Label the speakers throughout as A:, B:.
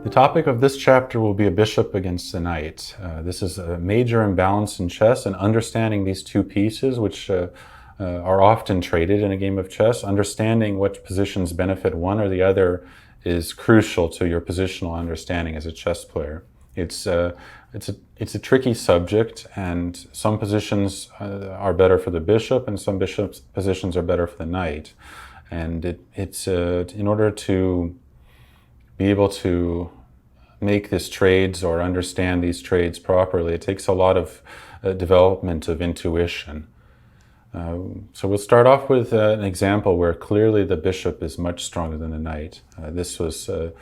A: The topic of this chapter will be a bishop against a knight. This is a major imbalance in chess, and understanding these two pieces, which are often traded in a game of chess, understanding what positions benefit one or the other is crucial to your positional understanding as a chess player. It's a tricky subject, and some positions are better for the bishop, and some positions are better for the knight. And in order to be able to make these trades or understand these trades properly, it takes a lot of development of intuition. So we'll start off with an example where clearly the bishop is much stronger than the knight. This was a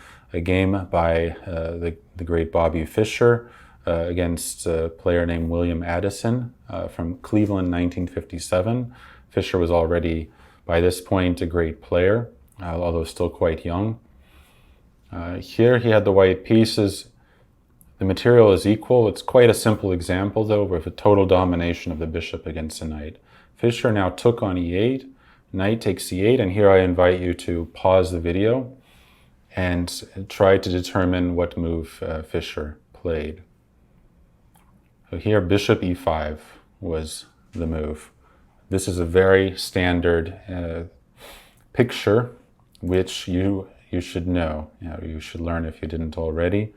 A: game by the great Bobby Fischer against a player named William Addison from Cleveland, 1957. Fischer was already, by this point, a great player, although still quite young. Here he had the white pieces. The material is equal. It's quite a simple example, though, with a total domination of the bishop against the knight. Fischer now took on e8, knight takes c8, and here I invite you to pause the video and try to determine what move Fischer played. So here bishop e5 was the move. This is a very standard picture which you should know. You should learn if you didn't already,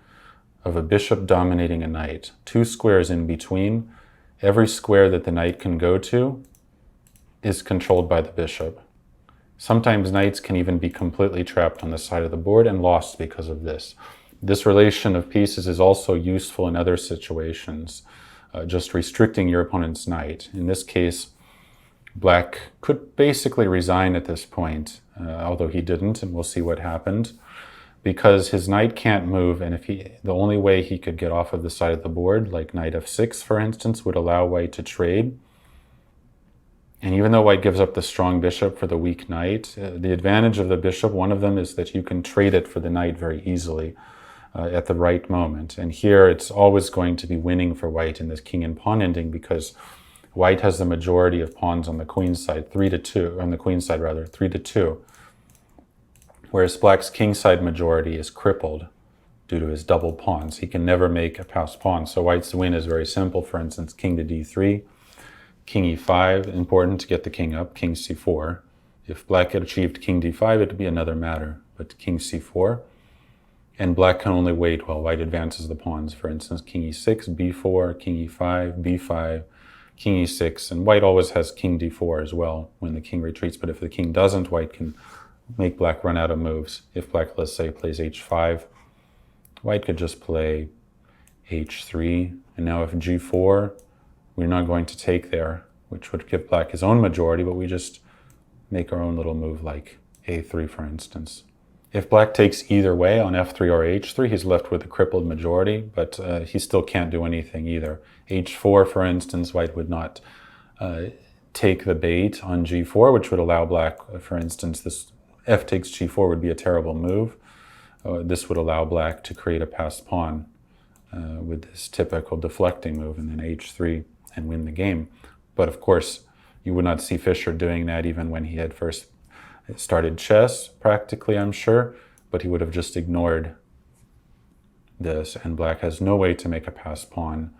A: of a bishop dominating a knight. Two squares in between. Every square that the knight can go to is controlled by the bishop. Sometimes knights can even be completely trapped on the side of the board and lost because of this. This relation of pieces is also useful in other situations, just restricting your opponent's knight. In this case, Black could basically resign at this point, although he didn't, and we'll see what happened, because his knight can't move, and the only way he could get off of the side of the board, like knight f6, for instance, would allow white to trade. And even though white gives up the strong bishop for the weak knight, the advantage of the bishop, one of them, is that you can trade it for the knight very easily at the right moment. And here it's always going to be winning for white in this king and pawn ending, because white has the majority of pawns on the queen's side, 3-2, on the queen's side rather, 3-2. Whereas Black's king side majority is crippled due to his double pawns. He can never make a passed pawn. So white's win is very simple. For instance, king to d3. King e5, important to get the king up, king c4. If Black had achieved king d5, it would be another matter, but king c4. And Black can only wait while white advances the pawns. For instance, king e6, b4, king e5, b5, king e6, and white always has king d4 as well when the king retreats, but if the king doesn't, white can make Black run out of moves. If Black, let's say, plays h5, white could just play h3, and now if g4, we're not going to take there, which would give Black his own majority, but we just make our own little move like a3, for instance. If Black takes either way on f3 or h3, he's left with a crippled majority, but he still can't do anything either. h4, for instance, white would not take the bait on g4, which would allow Black, for instance, this f takes g4 would be a terrible move. This would allow Black to create a passed pawn with this typical deflecting move, and then h3, and win the game. But of course, you would not see Fischer doing that even when he had first started chess, practically, I'm sure, but he would have just ignored this, and Black has no way to make a passed pawn.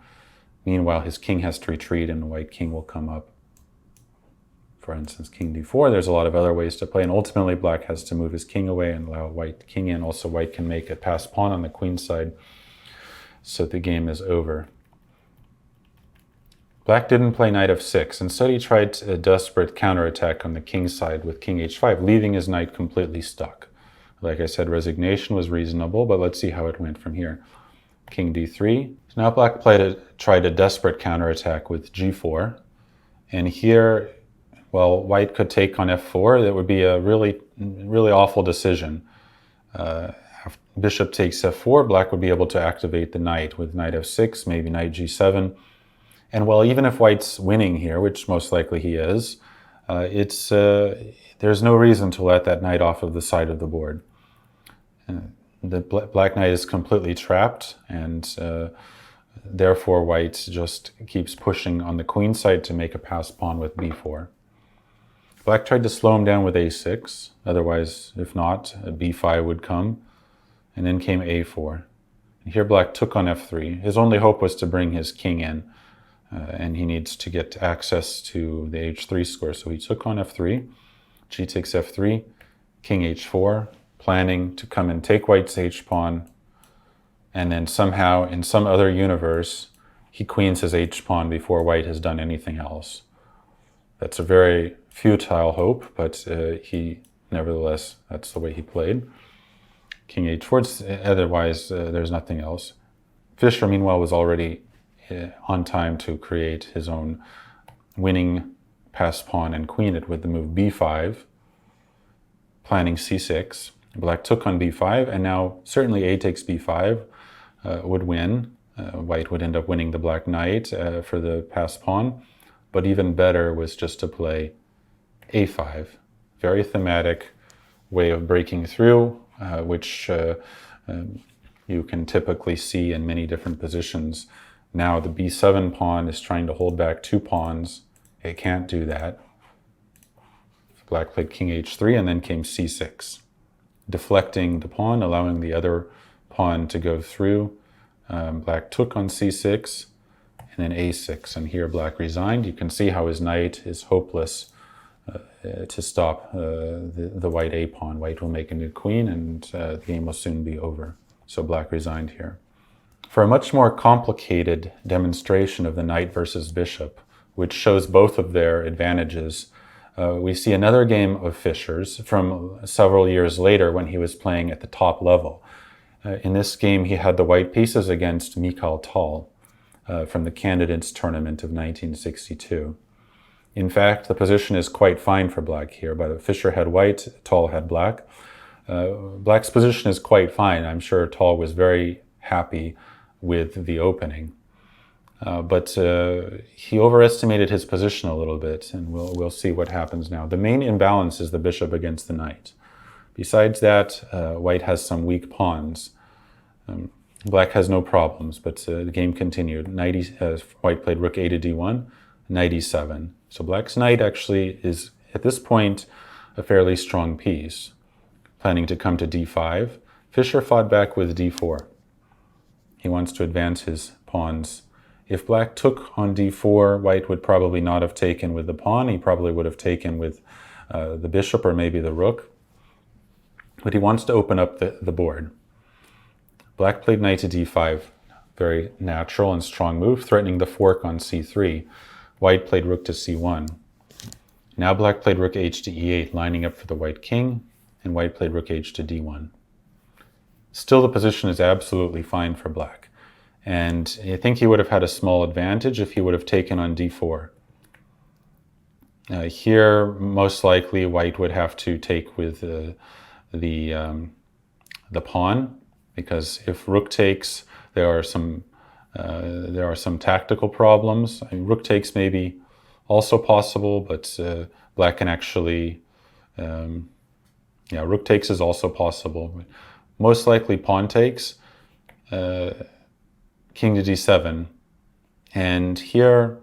A: Meanwhile, his king has to retreat, and the white king will come up. For instance, king d4, there's a lot of other ways to play, and ultimately Black has to move his king away and allow white king in. Also, white can make a passed pawn on the queen side, so the game is over. Black didn't play knight f6. Instead, he tried a desperate counterattack on the king side with king h5, leaving his knight completely stuck. Like I said, resignation was reasonable, but let's see how it went from here. King d3. So now Black tried a desperate counterattack with g4. And here, well, white could take on f4. That would be a really, really awful decision. Bishop takes f4, Black would be able to activate the knight with knight f6, maybe knight g7. And well, even if white's winning here, which most likely he is, there's no reason to let that knight off of the side of the board. The black knight is completely trapped, and therefore white just keeps pushing on the queen side to make a passed pawn with b4. Black tried to slow him down with a6. Otherwise, if not, b5 would come. And then came a4. And here black took on f3. His only hope was to bring his king in. And he needs to get access to the h3 square. So he took on f3. G takes f3. King h4. Planning to come and take white's h-pawn. And then somehow, in some other universe, he queens his h-pawn before white has done anything else. That's a very futile hope, but he, nevertheless, that's the way he played. King h4, otherwise there's nothing else. Fischer, meanwhile, was already on time to create his own winning pass pawn and queen it with the move b5, planning c6. Black took on b5, and now certainly a takes b5 would win. White would end up winning the black knight for the pass pawn, but even better was just to play a5. Very thematic way of breaking through, which you can typically see in many different positions. Now the b7 pawn is trying to hold back 2 pawns. It can't do that. Black played king h3 and then came c6, deflecting the pawn, allowing the other pawn to go through. Black took on c6 and then a6, and here black resigned. You can see how his knight is hopeless to stop the white a pawn. White will make a new queen, and the game will soon be over. So black resigned here. For a much more complicated demonstration of the knight versus bishop, which shows both of their advantages, we see another game of Fischer's from several years later when he was playing at the top level. In this game, he had the white pieces against Mikhail Tal from the Candidates Tournament of 1962. In fact, the position is quite fine for black here, but Fischer had white, Tal had black. Black's position is quite fine. I'm sure Tal was very happy with the opening. But he overestimated his position a little bit, and we'll see what happens now. The main imbalance is the bishop against the knight. Besides that, white has some weak pawns. Black has no problems, but the game continued. White played rook a to d1, knight e7. So black's knight actually is, at this point, a fairly strong piece. Planning to come to d5. Fischer fought back with d4. He wants to advance his pawns. If black took on d4, white would probably not have taken with the pawn. He probably would have taken with the bishop or maybe the rook. But he wants to open up the board. Black played knight to d5. Very natural and strong move, threatening the fork on c3. White played rook to c1. Now black played rook h to e8, lining up for the white king, and white played rook h to d1. Still, the position is absolutely fine for black. And I think he would have had a small advantage if he would have taken on d4. Here, most likely, white would have to take with the pawn, because if rook takes, there are some tactical problems. I mean, rook takes may be also possible, but black can actually, rook takes is also possible. Most likely pawn takes, king to d7, and here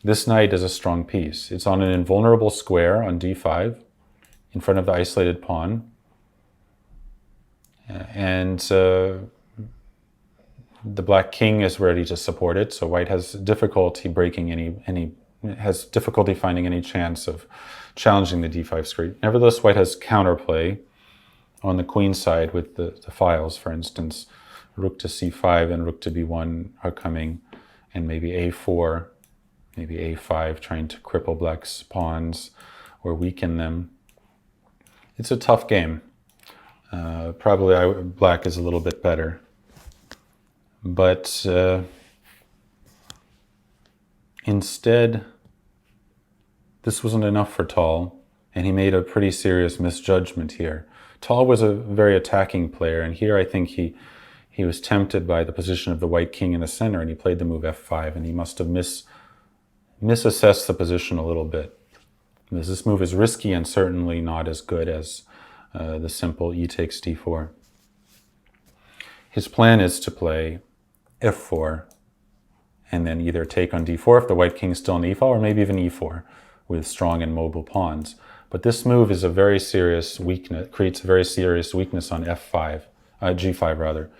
A: this knight is a strong piece. It's on an invulnerable square on d5 in front of the isolated pawn, and the black king is ready to support it, so white has difficulty finding any chance of challenging the d5 square. Nevertheless, white has counterplay on the queen side with the files. For instance, rook to c5 and rook to b1 are coming, and maybe a4, maybe a5, trying to cripple black's pawns or weaken them. It's a tough game. Probably black is a little bit better. But instead, this wasn't enough for Tal, and he made a pretty serious misjudgment here. Tal was a very attacking player, and here I think he was tempted by the position of the white king in the center, and he played the move f5, and he must have misassessed the position a little bit. Because this move is risky and certainly not as good as the simple e takes d4. His plan is to play f4 and then either take on d4 if the white king is still on e file, or maybe even e4. with strong and mobile pawns. But this move is a very serious weakness, creates a very serious weakness on f5, g5 rather,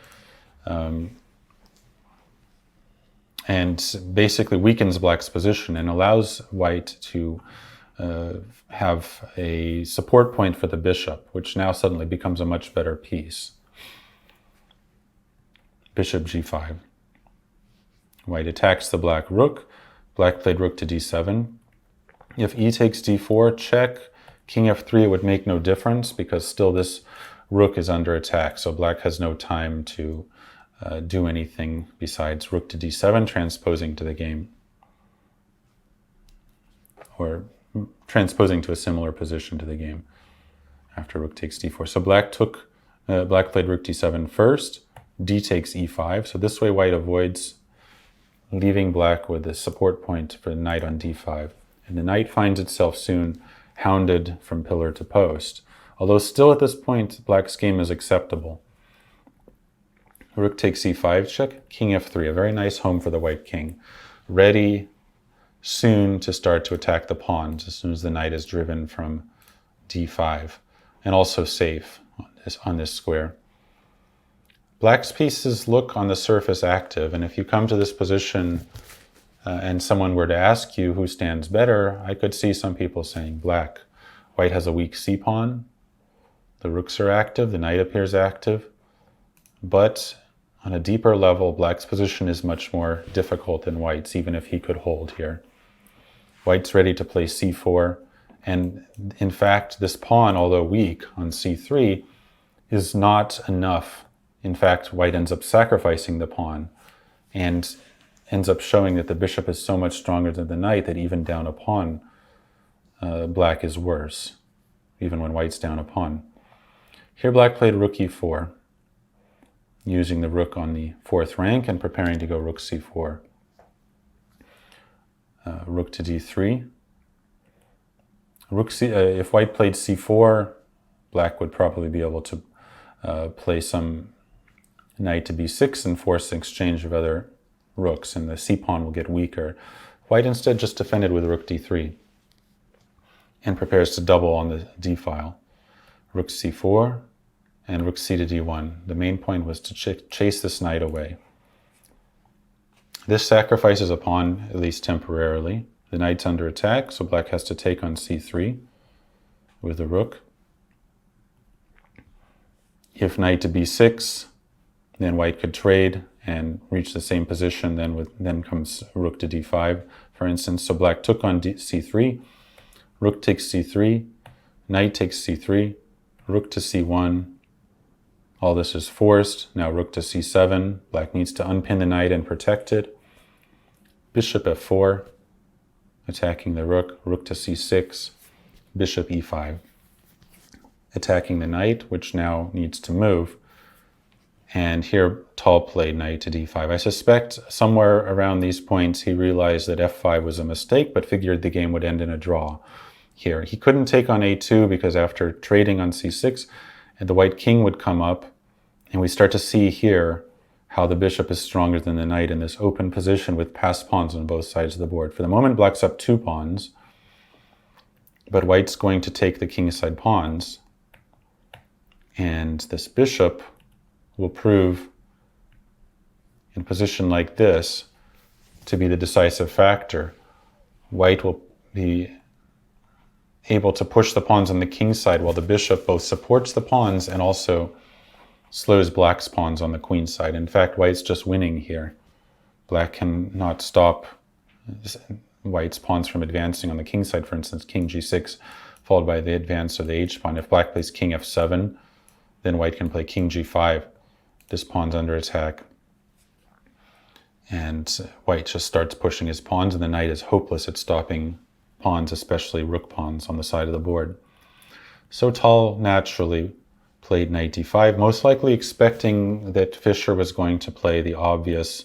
A: and basically weakens black's position and allows white to have a support point for the bishop, which now suddenly becomes a much better piece. Bishop g5. White attacks the black rook. Black played rook to d7. If e takes d4, check. King f3, it would make no difference because still this rook is under attack, so black has no time to do anything besides rook to d7, transposing to the game, or transposing to a similar position to the game after rook takes d4. So black played rook d7 first, d takes e5, so this way white avoids leaving black with a support point for the knight on d5. And the knight finds itself soon hounded from pillar to post, although still at this point black's game is acceptable. Rook takes e5 check, king f3, a very nice home for the white king, ready soon to start to attack the pawns as soon as the knight is driven from d5, and also safe on this square. Black's pieces look on the surface active, and if you come to this position and someone were to ask you who stands better, I could see some people saying black. White has a weak c-pawn, the rooks are active, the knight appears active, but on a deeper level, black's position is much more difficult than white's, even if he could hold here. White's ready to play c4, and in fact, this pawn, although weak on c3, is not enough. In fact, white ends up sacrificing the pawn and ends up showing that the bishop is so much stronger than the knight that even down a pawn, black is worse, even when white's down a pawn. Here black played rook e4, using the rook on the fourth rank and preparing to go rook c4. Rook to d3. If white played c4, black would probably be able to play some knight to b6 and force an exchange of other rooks, and the c-pawn will get weaker. White instead just defended with rook d3 and prepares to double on the d-file. Rook c4 and rook c to d1. The main point was to chase this knight away. This sacrifices a pawn, at least temporarily. The knight's under attack, so black has to take on c3 with the rook. If knight to b6, then white could trade and reach the same position. Then comes rook to d5, for instance. So black took on c3, rook takes c3, knight takes c3, rook to c1. All this is forced. Now rook to c7. Black needs to unpin the knight and protect it. Bishop f4, attacking the rook. Rook to c6, bishop e5, attacking the knight, which now needs to move. And here, Tal played knight to d5. I suspect somewhere around these points he realized that f5 was a mistake, but figured the game would end in a draw here. He couldn't take on a2 because after trading on c6, the white king would come up, and we start to see here how the bishop is stronger than the knight in this open position with passed pawns on both sides of the board. For the moment, black's up 2 pawns, but white's going to take the kingside pawns, and this bishop will prove in a position like this to be the decisive factor. White will be able to push the pawns on the king's side while the bishop both supports the pawns and also slows black's pawns on the queen's side. In fact, white's just winning here. Black cannot stop white's pawns from advancing on the king's side, for instance, king g6, followed by the advance of the h-pawn. If black plays king f7, then white can play king g5. This pawn's under attack. And white just starts pushing his pawns, and the knight is hopeless at stopping pawns, especially rook pawns on the side of the board. So Tal naturally played knight d5, most likely expecting that Fischer was going to play the obvious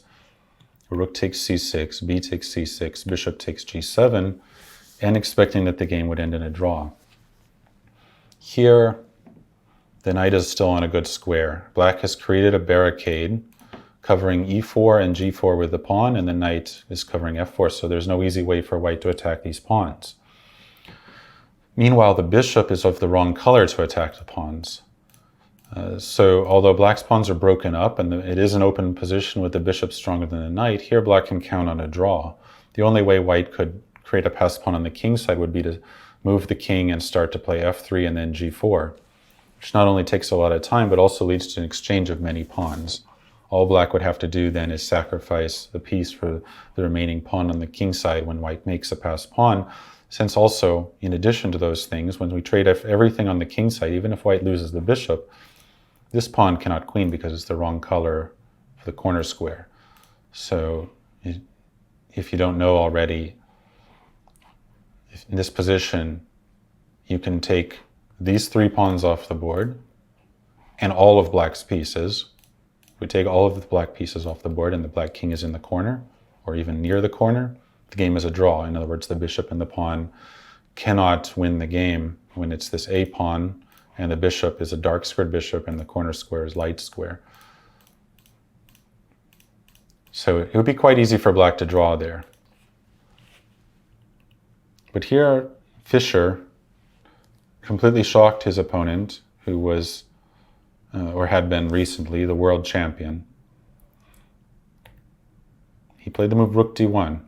A: rook takes c6, b takes c6, bishop takes g7, and expecting that the game would end in a draw. Here, the knight is still on a good square. Black has created a barricade covering e4 and g4 with the pawn, and the knight is covering f4, so there's no easy way for white to attack these pawns. Meanwhile, the bishop is of the wrong color to attack the pawns. So although black's pawns are broken up and it is an open position with the bishop stronger than the knight, here black can count on a draw. The only way white could create a passed pawn on the king side would be to move the king and start to play f3 and then g4, which not only takes a lot of time but also leads to an exchange of many pawns. All black would have to do then is sacrifice the piece for the remaining pawn on the king side when white makes a passed pawn, since also, in addition to those things, when we trade everything on the king side, even if white loses the bishop, this pawn cannot queen because it's the wrong color for the corner square. So if you don't know already, in this position, you can take these 3 pawns off the board and all of black's pieces. We take all of the black pieces off the board and the black king is in the corner or even near the corner. The game is a draw. In other words, the bishop and the pawn cannot win the game when it's this A pawn and the bishop is a dark squared bishop and the corner square is light square. So it would be quite easy for black to draw there. But here, Fischer completely shocked his opponent, who was, or had been recently, the world champion. He played the move rook d1,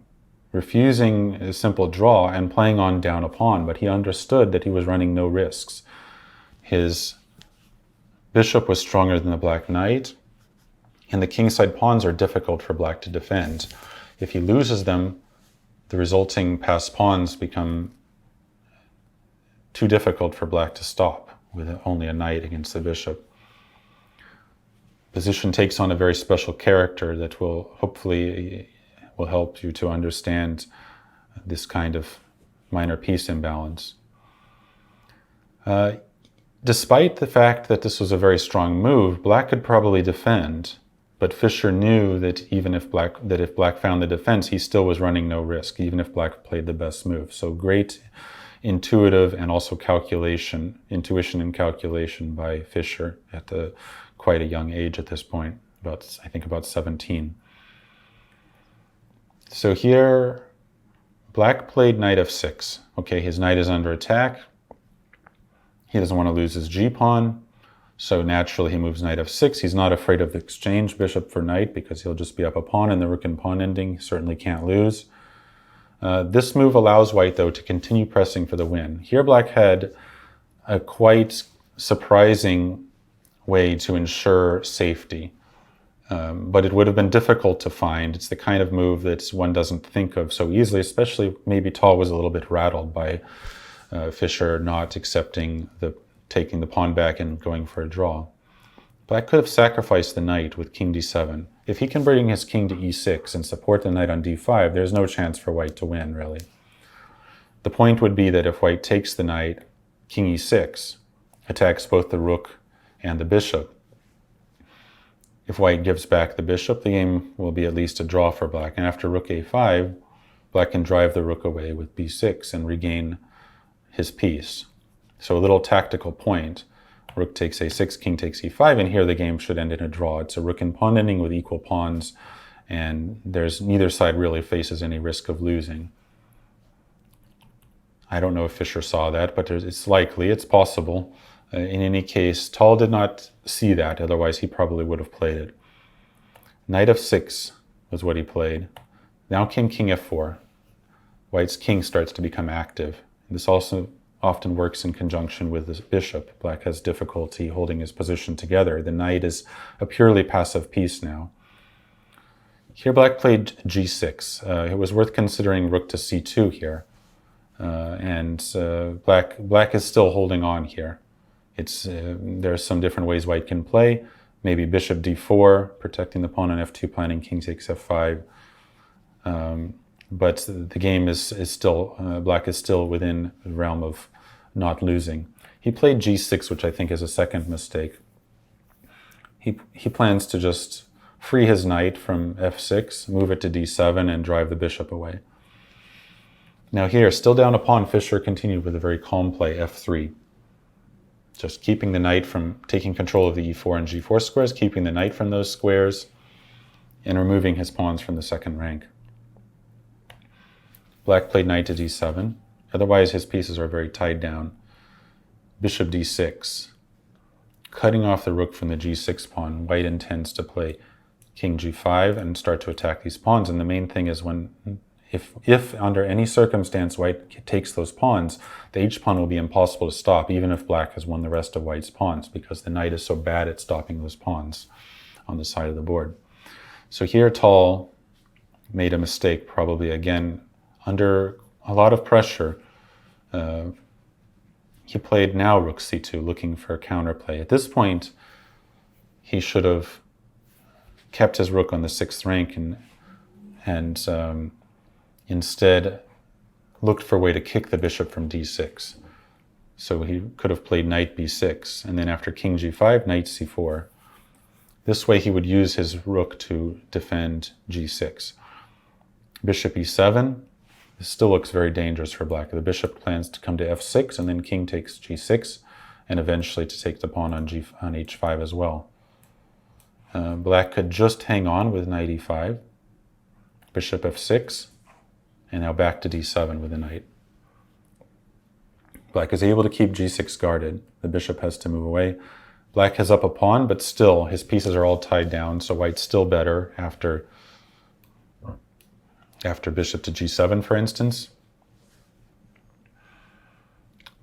A: refusing a simple draw and playing on down a pawn, but he understood that he was running no risks. His bishop was stronger than the black knight, and the kingside pawns are difficult for black to defend. If he loses them, the resulting passed pawns become too difficult for black to stop with only a knight against the bishop. Position takes on a very special character that will hopefully help you to understand this kind of minor piece imbalance. Despite the fact that this was a very strong move, black could probably defend, but Fischer knew that even if black found the defense, he still was running no risk, even if black played the best move. So great intuitive and also intuition and calculation by Fischer at quite a young age at this point, I think about 17. So here, black played knight f6. Okay, his knight is under attack. He doesn't want to lose his g-pawn, so naturally he moves knight f6. He's not afraid of the exchange bishop for knight because he'll just be up a pawn in the rook and pawn ending. He certainly can't lose. This move allows white, though, to continue pressing for the win. Here black had a quite surprising way to ensure safety, but it would have been difficult to find. It's the kind of move that one doesn't think of so easily, especially maybe Tal was a little bit rattled by Fischer not accepting taking the pawn back and going for a draw. Black could have sacrificed the knight with king d7. If he can bring his king to e6 and support the knight on d5, there's no chance for white to win, really. The point would be that if white takes the knight, king e6, attacks both the rook and the bishop. If white gives back the bishop, the game will be at least a draw for black. And after rook a5, black can drive the rook away with b6 and regain his piece. So a little tactical point. Rook takes a6, king takes e5, and here the game should end in a draw. It's a rook and pawn ending with equal pawns, and neither side really faces any risk of losing. I don't know if Fischer saw that, but it's likely, it's possible. In any case, Tal did not see that, otherwise he probably would have played it. Knight f6 was what he played. Now king f4. White's king starts to become active. This also often works in conjunction with the bishop. Black has difficulty holding his position together. The knight is a purely passive piece now. Here black played g6. It was worth considering rook to c2 here. Black is still holding on here. There are some different ways white can play. Maybe bishop d4, protecting the pawn on f2, planning king takes f5. But the game is still, black is still within the realm of not losing. He played g6, which I think is a second mistake. He plans to just free his knight from f6, move it to d7, and drive the bishop away. Now here, still down a pawn, Fischer continued with a very calm play, f3. Just keeping the knight from taking control of the e4 and g4 squares, keeping the knight from those squares, and removing his pawns from the second rank. Black played knight to d7, Otherwise, his pieces are very tied down. Bishop d6. Cutting off the rook from the g6 pawn, white intends to play king g5 and start to attack these pawns. And the main thing is if under any circumstance white takes those pawns, the h pawn will be impossible to stop, even if black has won the rest of white's pawns, because the knight is so bad at stopping those pawns on the side of the board. So here Tal made a mistake, probably again under a lot of pressure. He played now rook c2, looking for a counterplay. At this point, he should have kept his rook on the 6th rank and instead looked for a way to kick the bishop from d6. So he could have played knight b6, and then after king g5, knight c4. This way he would use his rook to defend g6. Bishop e7. This still looks very dangerous for black. The bishop plans to come to f6, and then king takes g6, and eventually to take the pawn on h5 as well. Black could just hang on with knight e5, bishop f6, and now back to d7 with the knight. Black is able to keep g6 guarded. The bishop has to move away. Black has up a pawn, but still his pieces are all tied down, so white's still better after bishop to g7, for instance.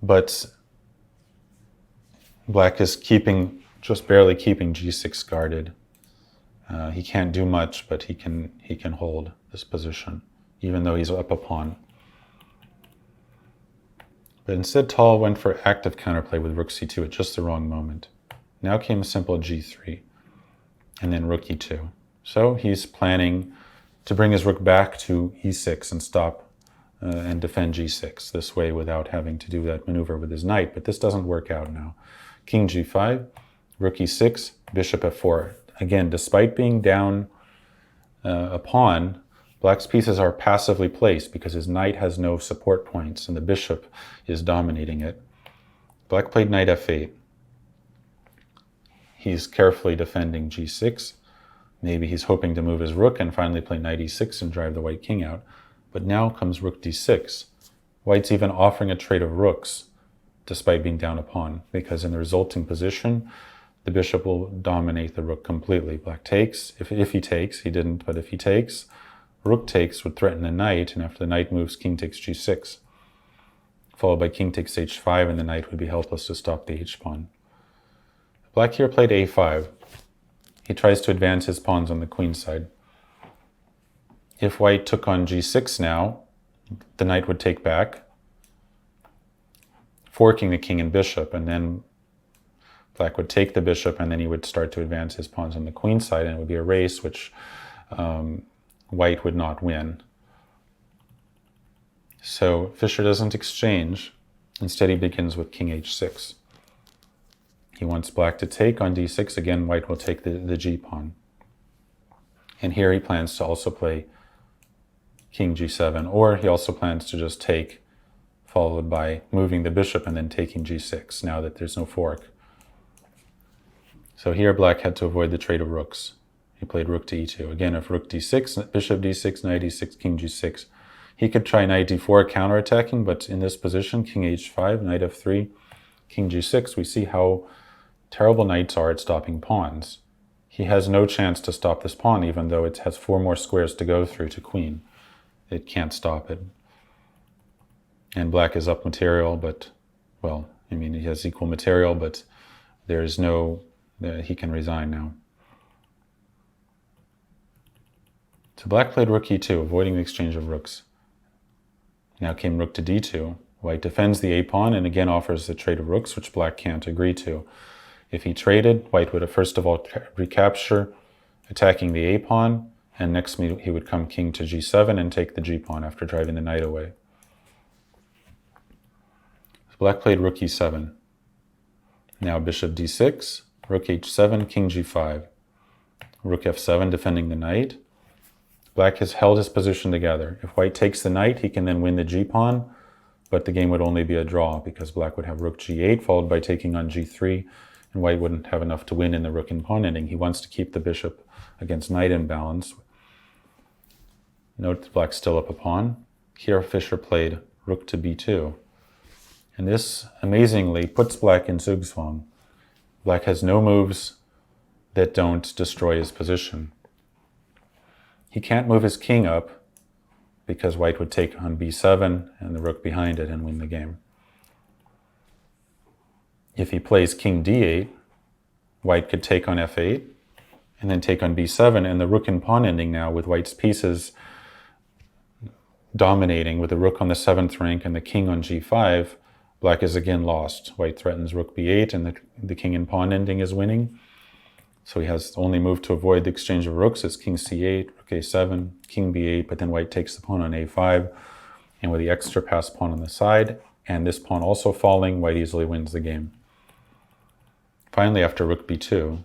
A: But black is just barely keeping g6 guarded. He can't do much, but he can hold this position, even though he's up a pawn. But instead, Tal went for active counterplay with rook c2 at just the wrong moment. Now came a simple g3, and then rook e2. So he's planning to bring his rook back to e6 and stop and defend g6 this way without having to do that maneuver with his knight. But this doesn't work out now. King g5, rook e6, bishop f4. Again, despite being down a pawn, black's pieces are passively placed because his knight has no support points and the bishop is dominating it. Black played knight f8. He's carefully defending g6. Maybe he's hoping to move his rook and finally play knight e6 and drive the white king out. But now comes rook d6. White's even offering a trade of rooks despite being down a pawn, because in the resulting position, the bishop will dominate the rook completely. Black takes. If he takes, he didn't, but if he takes, rook takes would threaten the knight, and after the knight moves, king takes g6, followed by king takes h5, and the knight would be helpless to stop the h-pawn. Black here played a5. He tries to advance his pawns on the queen side. If white took on g6 now, the knight would take back, forking the king and bishop, and then black would take the bishop, and then he would start to advance his pawns on the queen side, and it would be a race which white would not win. So Fischer doesn't exchange. Instead, he begins with king h6. He wants black to take on d6. Again, white will take the g-pawn. And here he plans to also play king g7, or he also plans to just take, followed by moving the bishop and then taking g6, now that there's no fork. So here black had to avoid the trade of rooks. He played rook to e2. Again, if rook d6, bishop d6, knight e6, king g6. He could try knight d4 counterattacking, but in this position, king h5, knight f3, king g6, we see how terrible knights are at stopping pawns. He has no chance to stop this pawn, even though it has 4 more squares to go through to queen. It can't stop it. And black is up material, but, well, I mean, he has equal material, but there's no, he can resign now. So black played rook e2, avoiding the exchange of rooks. Now came rook to d2. White defends the a-pawn and again offers the trade of rooks, which black can't agree to. If he traded, white would have first of all recapture, attacking the a-pawn, and next he would come king to g7 and take the g-pawn after driving the knight away. So black played rook e7. Now bishop d6, rook h7, king g5. Rook f7 defending the knight. Black has held his position together. If white takes the knight, he can then win the g-pawn, but the game would only be a draw because black would have rook g8 followed by taking on g3, and white wouldn't have enough to win in the rook and pawn ending. He wants to keep the bishop against knight imbalance. Note that black's still up a pawn. Here Fischer played rook to b2. And this, amazingly, puts black in zugzwang. Black has no moves that don't destroy his position. He can't move his king up because white would take on b7 and the rook behind it and win the game. If he plays king d8, white could take on f8 and then take on b7, and the rook and pawn ending now with white's pieces dominating with the rook on the 7th rank and the king on g5, black is again lost. White threatens rook b8 and the king and pawn ending is winning. So he has the only move to avoid the exchange of rooks is king c8, rook a7, king b8, but then white takes the pawn on a5, and with the extra pass pawn on the side, and this pawn also falling, white easily wins the game. Finally, after rook b2,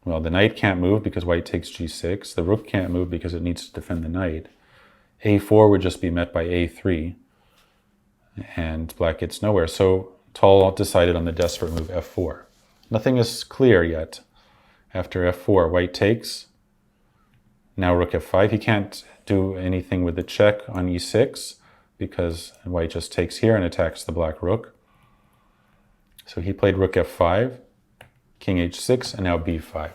A: well, the knight can't move because white takes g6, the rook can't move because it needs to defend the knight. a4 would just be met by a3, and black gets nowhere. So Tal decided on the desperate move f4. Nothing is clear yet. After f4, white takes. Now rook f5. He can't do anything with the check on e6 because white just takes here and attacks the black rook. So he played rook f5, king h6, and now b5.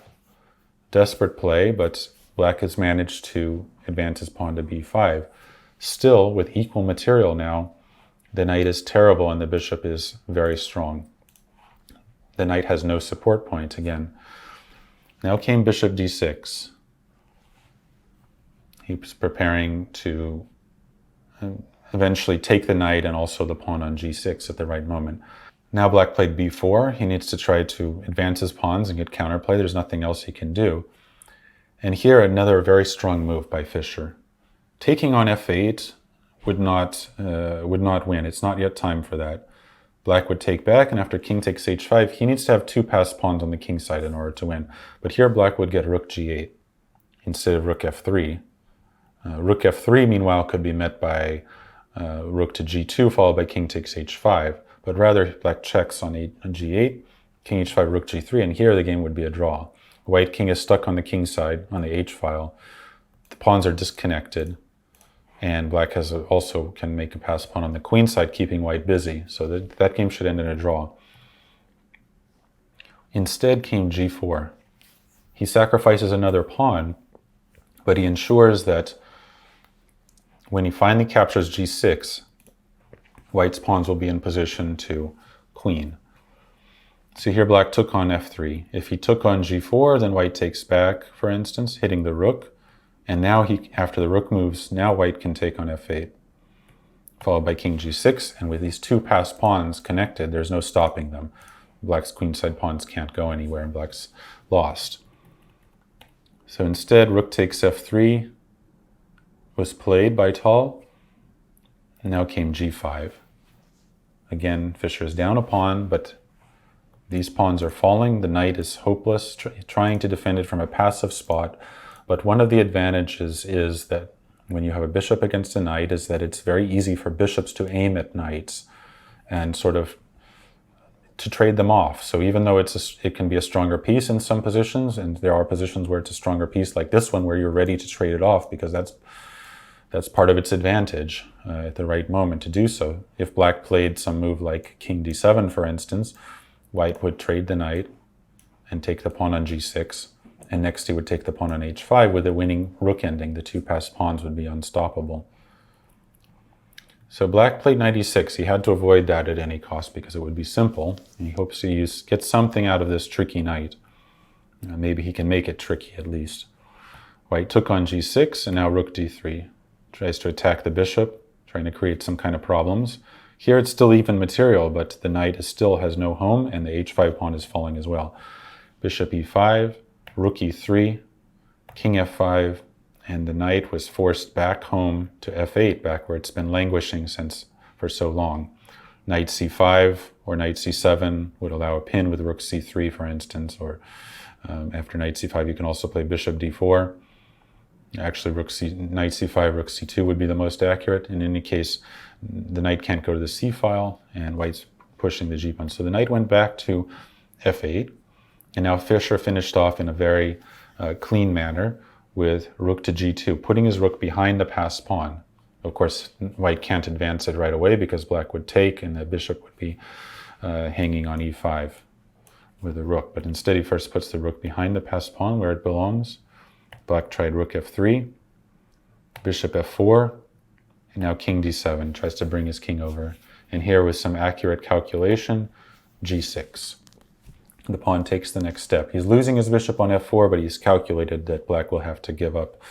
A: Desperate play, but black has managed to advance his pawn to b5. Still, with equal material now, the knight is terrible and the bishop is very strong. The knight has no support point again. Now came bishop d6. He was preparing to eventually take the knight and also the pawn on g6 at the right moment. Now black played b4. He needs to try to advance his pawns and get counterplay. There's nothing else he can do. And here another very strong move by Fischer. Taking on f8 would not win. It's not yet time for that. Black would take back, and after king takes h5, he needs to have two passed pawns on the king side in order to win. But here black would get rook g8 instead of rook f3. Rook f3, meanwhile, could be met by rook to g2, followed by king takes h5. But rather, black checks on g8, king h5, rook g3, and here the game would be a draw. White king is stuck on the king side, on the h file. The pawns are disconnected, and black has also can make a pass pawn on the queen side, keeping white busy. So that game should end in a draw. Instead came g4. He sacrifices another pawn, but he ensures that when he finally captures g6, white's pawns will be in position to queen. So here black took on f3. If he took on g4, then white takes back, for instance, hitting the rook. And now after the rook moves, now white can take on f8, followed by king g6. And with these two passed pawns connected, there's no stopping them. Black's queenside pawns can't go anywhere, and black's lost. So instead, rook takes f3 was played by Tal. And now came g5. Again, Fischer is down a pawn, but these pawns are falling. The knight is hopeless, trying to defend it from a passive spot. But one of the advantages is that when you have a bishop against a knight is that it's very easy for bishops to aim at knights and sort of to trade them off. So even though it can be a stronger piece in some positions, and there are positions where it's a stronger piece like this one where you're ready to trade it off because that's part of its advantage at the right moment to do so. If black played some move like king d7, for instance, white would trade the knight and take the pawn on g6, and next he would take the pawn on h5 with a winning rook ending. The two passed pawns would be unstoppable. So black played knight e6. He had to avoid that at any cost because it would be simple. And he hopes to get something out of this tricky knight. Maybe he can make it tricky at least. White took on g6, and now rook d3. Tries to attack the bishop, trying to create some kind of problems. Here it's still even material, but the knight still has no home, and the h5 pawn is falling as well. Bishop e5, rook e3, king f5, and the knight was forced back home to f8, back where it's been languishing for so long. Knight c5 or knight c7 would allow a pin with rook c3, for instance, or after knight c5 you can also play bishop d4. Actually, knight c5, rook c2 would be the most accurate. In any case, the knight can't go to the c file, and white's pushing the g pawn. So the knight went back to f8, and now Fischer finished off in a very clean manner with rook to g2, putting his rook behind the passed pawn. Of course, white can't advance it right away because black would take and the bishop would be hanging on e5 with the rook. But instead he first puts the rook behind the passed pawn where it belongs. Black tried rook f3, bishop f4, and now king d7, tries to bring his king over. And here with some accurate calculation, g6. The pawn takes the next step. He's losing his bishop on f4, but he's calculated that black will have to give up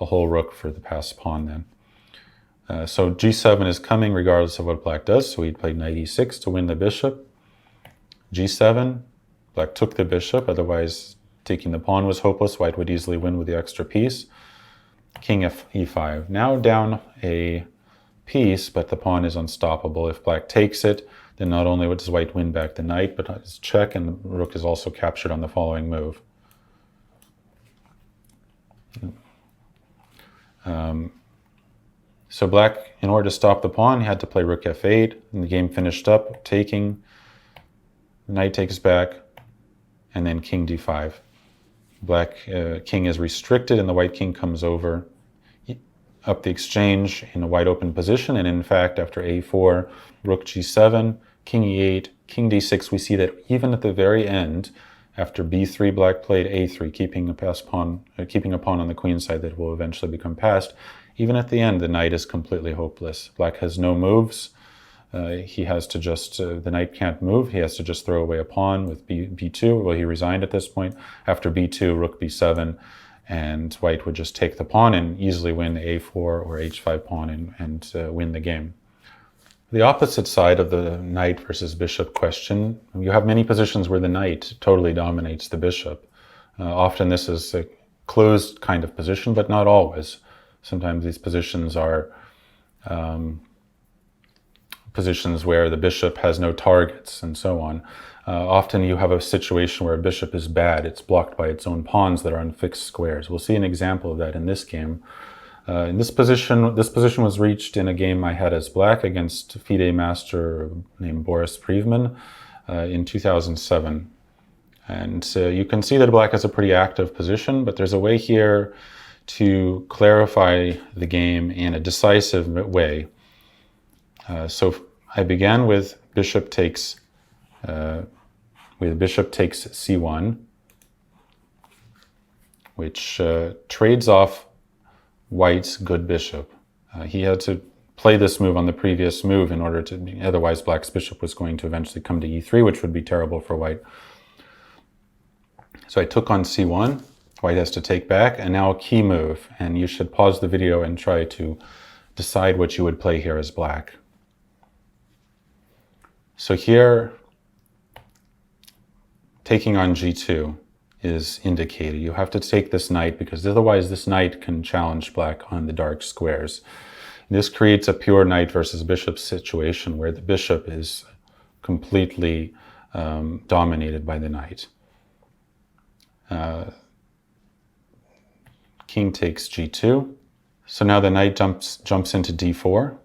A: a whole rook for the passed pawn then. So g7 is coming regardless of what black does, so he played knight e6 to win the bishop. g7, black took the bishop, otherwise taking the pawn was hopeless. White would easily win with the extra piece. King e5. Now down a piece, but the pawn is unstoppable. If black takes it, then not only does white win back the knight, but it's check, and the rook is also captured on the following move. So black, in order to stop the pawn, had to play rook f8, and the game finished up, taking, knight takes back, and then king d5. Black king is restricted, and the white king comes over up the exchange in a wide open position, and in fact, after a4, rook g7, king e8, king d6, we see that even at the very end, after b3, black played a3, keeping a pawn on the queen side that will eventually become passed. Even at the end, the knight is completely hopeless. Black has no moves. He has to just, the knight can't move. He has to just throw away a pawn with b2. Well, he resigned at this point. After b2, rook b7, and white would just take the pawn and easily win a4 or h5 pawn and win the game. The opposite side of the knight versus bishop question, you have many positions where the knight totally dominates the bishop. Often this is a closed kind of position, but not always. Sometimes these positions are positions where the bishop has no targets and so on. Often you have a situation where a bishop is bad. It's blocked by its own pawns that are on fixed squares. We'll see an example of that in this game. In this position was reached in a game I had as black against FIDE master named Boris Privman in 2007. And you can see that black has a pretty active position, but there's a way here to clarify the game in a decisive way. So I began with bishop takes c1, which trades off white's good bishop. He had to play this move on the previous move in order to, otherwise black's bishop was going to eventually come to e3, which would be terrible for white. So I took on c1. White has to take back, and now a key move, and you should pause the video and try to decide what you would play here as black. So here, taking on g2 is indicated. You have to take this knight because otherwise this knight can challenge black on the dark squares. This creates a pure knight versus bishop situation where the bishop is completely dominated by the knight. King takes g2. So now the knight jumps into d4.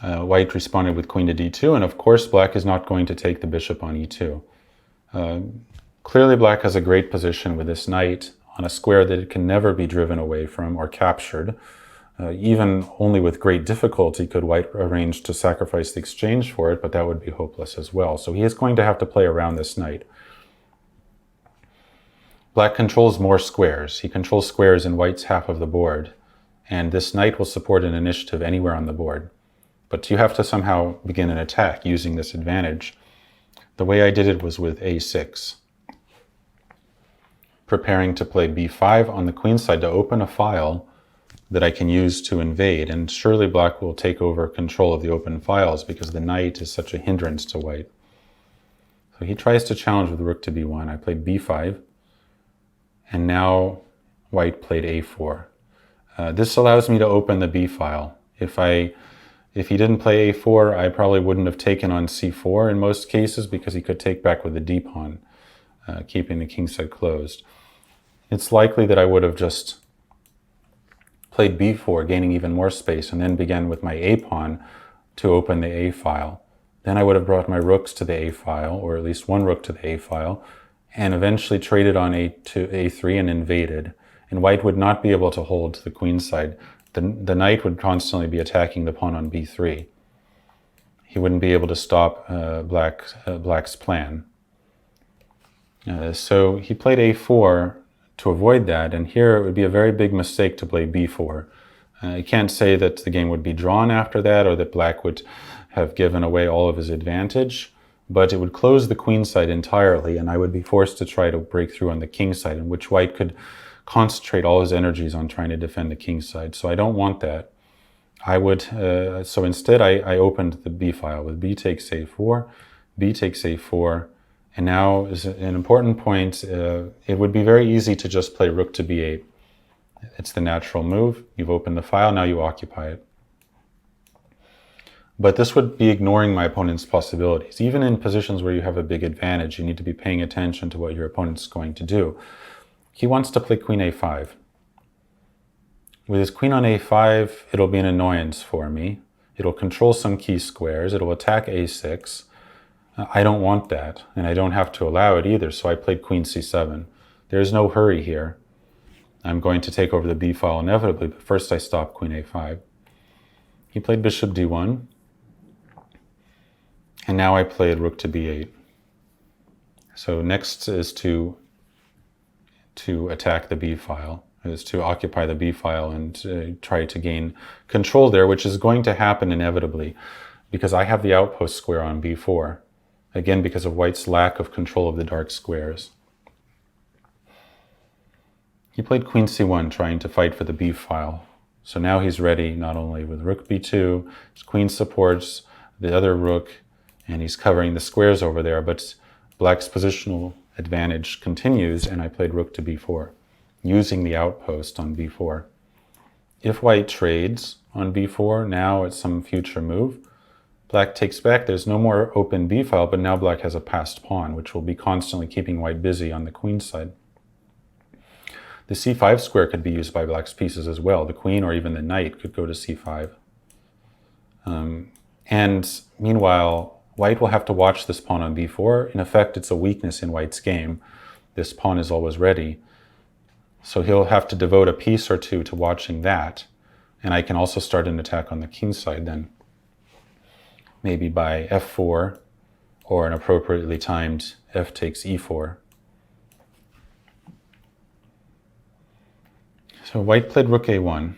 A: White responded with queen to d2, and of course black is not going to take the bishop on e2. Clearly black has a great position with this knight on a square that it can never be driven away from or captured. Even only with great difficulty could white arrange to sacrifice the exchange for it, but that would be hopeless as well. So he is going to have to play around this knight. Black controls more squares. He controls squares in white's half of the board, and this knight will support an initiative anywhere on the board. But you have to somehow begin an attack using this advantage. The way I did it was with a6, preparing to play b5 on the queen side to open a file that I can use to invade, and surely black will take over control of the open files because the knight is such a hindrance to white. So he tries to challenge with rook to b1. I played b5. And now white played a4. This allows me to open the b file. If he didn't play a4, I probably wouldn't have taken on c4 in most cases because he could take back with the d pawn, keeping the king side closed. It's likely that I would have just played b4, gaining even more space, and then began with my a pawn to open the a file. Then I would have brought my rooks to the a file, or at least one rook to the a file, and eventually traded on a3 and invaded. And white would not be able to hold the queen side. the knight would constantly be attacking the pawn on b3. He wouldn't be able to stop black's plan. So he played a4 to avoid that, and here it would be a very big mistake to play b4. I can't say that the game would be drawn after that, or that black would have given away all of his advantage, but it would close the queen side entirely, and I would be forced to try to break through on the king side, in which white could concentrate all his energies on trying to defend the king side. So I don't want that. I would, so instead I opened the b file with b takes a4, b takes a4, and now is an important point. It would be very easy to just play rook to b8. It's the natural move. You've opened the file, now you occupy it. But this would be ignoring my opponent's possibilities. Even in positions where you have a big advantage, you need to be paying attention to what your opponent's going to do. He wants to play queen a5. With his queen on a5, it'll be an annoyance for me. It'll control some key squares. It'll attack a6. I don't want that, and I don't have to allow it either, so I played queen c7. There's no hurry here. I'm going to take over the b file inevitably, but first I stop queen a5. He played bishop d1, and now I played rook to b8. So next is to attack the b file, is to occupy the b file and try to gain control there, which is going to happen inevitably because I have the outpost square on b4, again because of white's lack of control of the dark squares. He played queen c1, trying to fight for the b file. So now he's ready, not only with rook b2, his queen supports the other rook, and he's covering the squares over there, but black's positional advantage continues, and I played rook to b4, using the outpost on b4. If white trades on b4, now at some future move, black takes back. There's no more open b file, but now black has a passed pawn, which will be constantly keeping white busy on the queen side. The c5 square could be used by black's pieces as well. The queen or even the knight could go to c5. And meanwhile, white will have to watch this pawn on b4. In effect, it's a weakness in white's game. This pawn is always ready. So he'll have to devote a piece or two to watching that. And I can also start an attack on the king side then. Maybe by f4 or an appropriately timed f takes e4. So white played rook a1,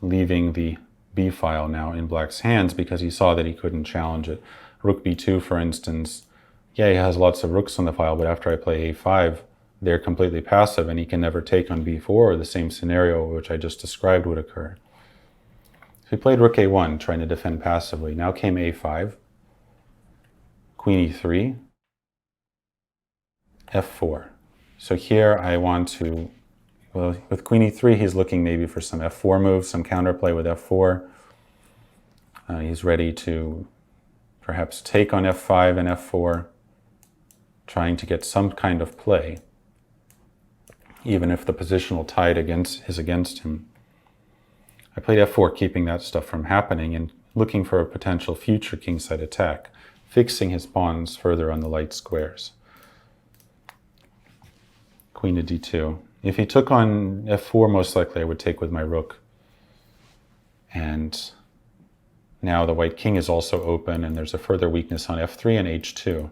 A: leaving the b file now in black's hands because he saw that he couldn't challenge it. Rook b2, for instance, yeah, he has lots of rooks on the file, but after I play a5, they're completely passive and he can never take on b4, or the same scenario which I just described would occur. So he played rook a1, trying to defend passively. Now came a5, queen e3, f4. So here I want to, well, with queen e3, he's looking maybe for some f4 moves, some counterplay with f4. He's ready to perhaps take on f5 and f4, trying to get some kind of play, even if the positional tide is against him. I played f4, keeping that stuff from happening and looking for a potential future kingside attack, fixing his pawns further on the light squares. Queen to d2. If he took on f4, most likely I would take with my rook. And now the white king is also open, and there's a further weakness on f3 and h2.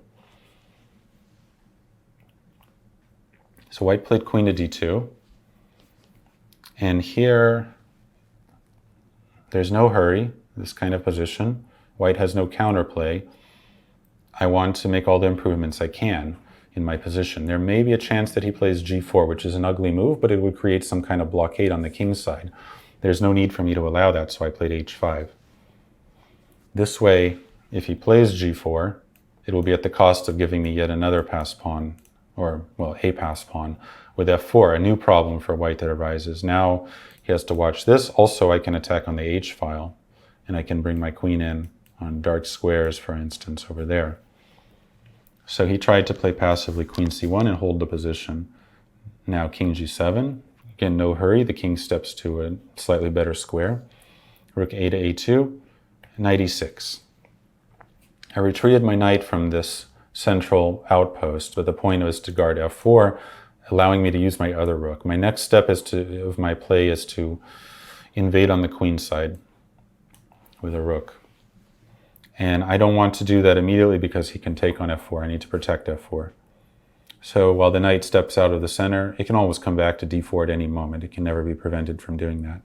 A: So white played queen to d2. And here, there's no hurry, this kind of position. White has no counterplay. I want to make all the improvements I can in my position. There may be a chance that he plays g4, which is an ugly move, but it would create some kind of blockade on the king side. There's no need for me to allow that, so I played h5. This way, if he plays g4, it will be at the cost of giving me yet another passed pawn, or, well, a passed pawn, with f4, a new problem for white that arises. Now he has to watch this. Also, I can attack on the h file, and I can bring my queen in on dark squares, for instance, over there. So he tried to play passively queen c1 and hold the position. Now king g7. Again, no hurry. The king steps to a slightly better square. Rook a to a2, knight e6. I retreated my knight from this central outpost, but the point was to guard f4 allowing me to use my other rook. My next step of my play is to invade on the queen side with a rook. And I don't want to do that immediately because he can take on f4. I need to protect f4. So while the knight steps out of the center, it can always come back to d4 at any moment. It can never be prevented from doing that.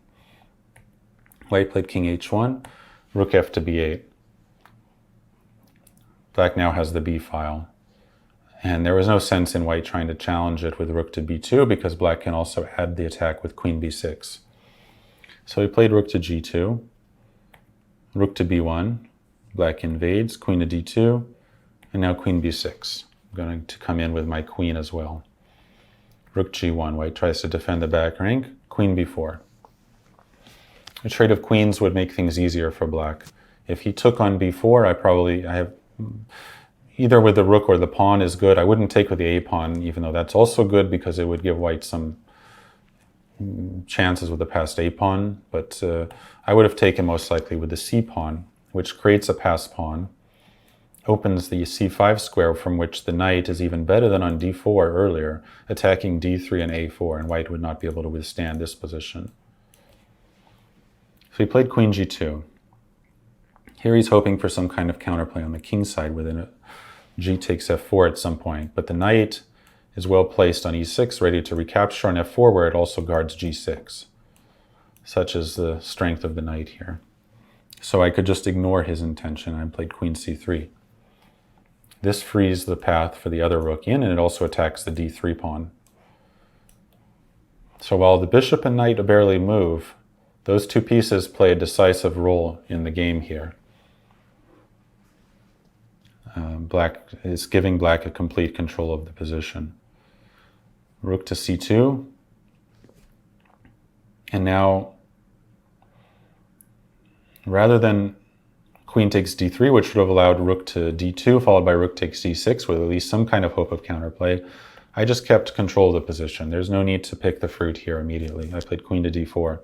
A: White played king h1, rook f to b8. Black now has the b file. And there was no sense in white trying to challenge it with rook to b2 because black can also add the attack with queen b6. So he played rook to g2, rook to b1, black invades, queen to d2, and now queen b6. I'm going to come in with my queen as well. Rook g1, white tries to defend the back rank, queen b4. A trade of queens would make things easier for black. If he took on b4, I have either with the rook or the pawn is good. I wouldn't take with the a pawn, even though that's also good because it would give white some chances with the passed a pawn. But I would have taken most likely with the c pawn, which creates a passed pawn, opens the c5 square from which the knight is even better than on d4 earlier, attacking d3 and a4, and white would not be able to withstand this position. So he played queen g2. Here he's hoping for some kind of counterplay on the king side with a g takes f4 at some point, but the knight is well placed on e6, ready to recapture on f4, where it also guards g6. Such is the strength of the knight here. So I could just ignore his intention. I played queen c3. This frees the path for the other rook in, and it also attacks the d3 pawn. So while the bishop and knight barely move, those two pieces play a decisive role in the game here. Black is giving black a complete control of the position. Rook to c2. And now, rather than queen takes d3, which would have allowed rook to d2, followed by rook takes d6, with at least some kind of hope of counterplay, I just kept control of the position. There's no need to pick the fruit here immediately. I played queen to d4.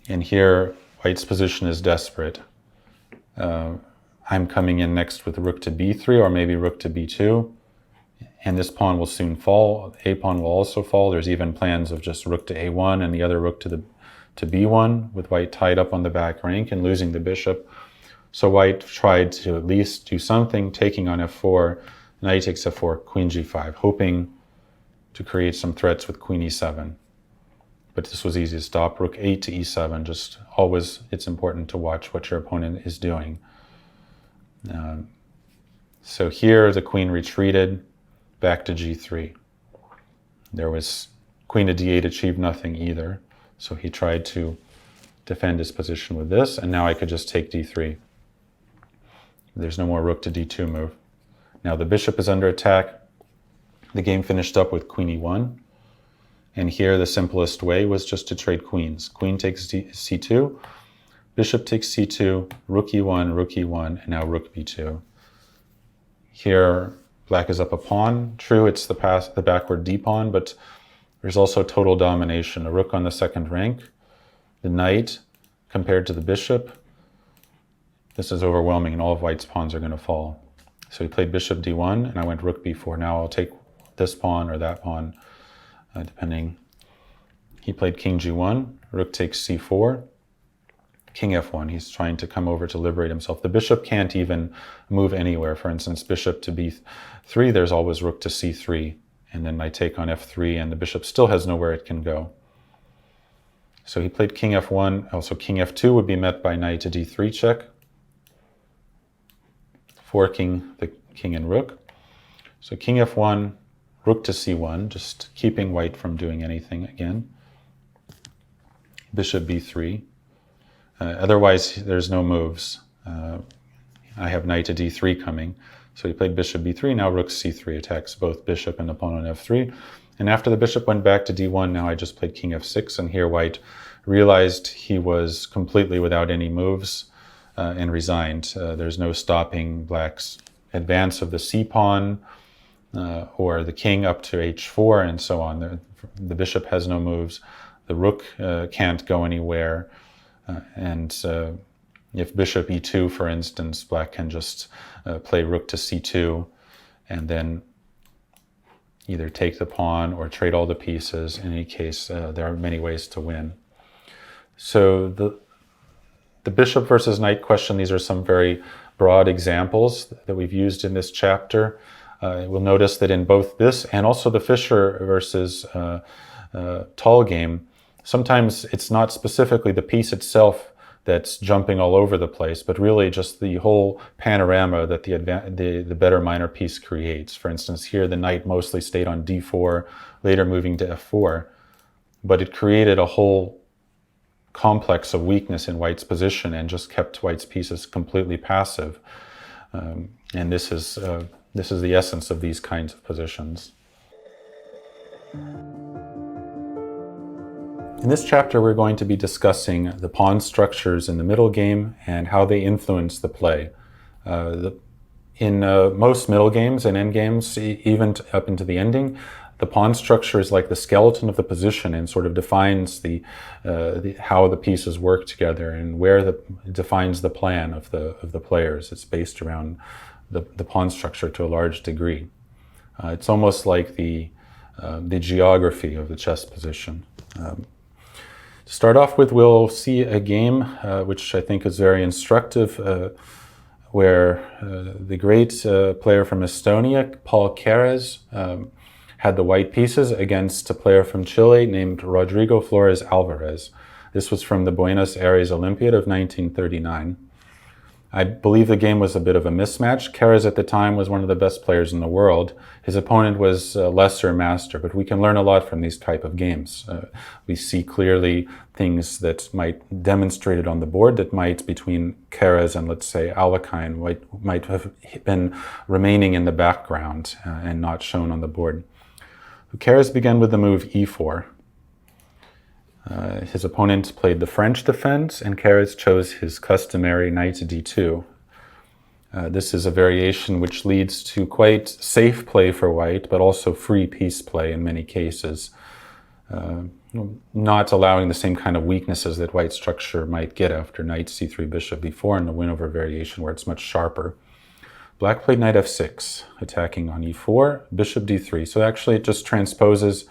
A: And here, white's position is desperate. I'm coming in next with rook to b3, or maybe rook to b2, and this pawn will soon fall. A pawn will also fall. There's even plans of just rook to a1 and the other rook to b1, with white tied up on the back rank and losing the bishop. So white tried to at least do something, taking on f4, knight takes f4, queen g5, hoping to create some threats with queen e7. But this was easy to stop. Rook 8 to e7. Just always, it's important to watch what your opponent is doing. So here the queen retreated back to g3. There was queen to d8 achieved nothing either. So he tried to defend his position with this, and now I could just take d3. There's no more rook to d2 move. Now the bishop is under attack. The game finished up with queen e1. And here the simplest way was just to trade queens. Queen takes c2, bishop takes c2, rook e1, and now rook b2. Here, black is up a pawn. True, it's the backward d pawn, but there's also total domination. A rook on the second rank, the knight compared to the bishop. This is overwhelming, and all of white's pawns are going to fall. So he played bishop d1, and I went rook b4. Now I'll take this pawn or that pawn, depending. He played king g1, rook takes c4, king f1. He's trying to come over to liberate himself. The bishop can't even move anywhere. For instance, bishop to b3, there's always rook to c3, and then I take on f3, and the bishop still has nowhere it can go. So he played king f1. Also king f2 would be met by knight to d3 check, forking the king and rook. So king f1, rook to c1, just keeping white from doing anything again. Bishop b3. Otherwise, there's no moves. I have knight to d3 coming. So he played bishop b3. Now rook c3 attacks both bishop and the pawn on f3. And after the bishop went back to d1, now I just played king f6. And here white realized he was completely without any moves and resigned. There's no stopping black's advance of the c pawn, or the king up to h4 and so on. The bishop has no moves. The rook can't go anywhere. If bishop e2, for instance, black can just play rook to c2 and then either take the pawn or trade all the pieces. In any case, there are many ways to win. So the bishop versus knight question, these are some very broad examples that we've used in this chapter. We'll notice that in both this and also the Fischer versus Tall game, sometimes it's not specifically the piece itself that's jumping all over the place, but really just the whole panorama that the better minor piece creates. For instance, here the knight mostly stayed on d4, later moving to f4, but it created a whole complex of weakness in white's position and just kept white's pieces completely passive. And this is the essence of these kinds of positions. In this chapter, we're going to be discussing the pawn structures in the middle game and how they influence the play. In most middle games and end games, even up into the ending, the pawn structure is like the skeleton of the position and sort of defines how the pieces work together and defines the plan of the players. It's based around the pawn structure to a large degree. It's almost like the geography of the chess position. To start off with, we'll see a game which I think is very instructive, where the great player from Estonia, Paul Keres, had the white pieces against a player from Chile named Rodrigo Flores Alvarez. This was from the Buenos Aires Olympiad of 1939. I believe the game was a bit of a mismatch. Keres at the time was one of the best players in the world. His opponent was a lesser master, but we can learn a lot from these type of games. We see clearly things that might demonstrated on the board that might, between Keres and let's say Alekhine, might have been remaining in the background and not shown on the board. Keres began with the move e4. His opponent played the French defense, and Keres chose his customary knight to d2. This is a variation which leads to quite safe play for white, but also free piece play in many cases, not allowing the same kind of weaknesses that white structure might get after knight c3, bishop b4, and the win-over variation where it's much sharper. Black played knight f6, attacking on e4, bishop d3. So actually it just transposes.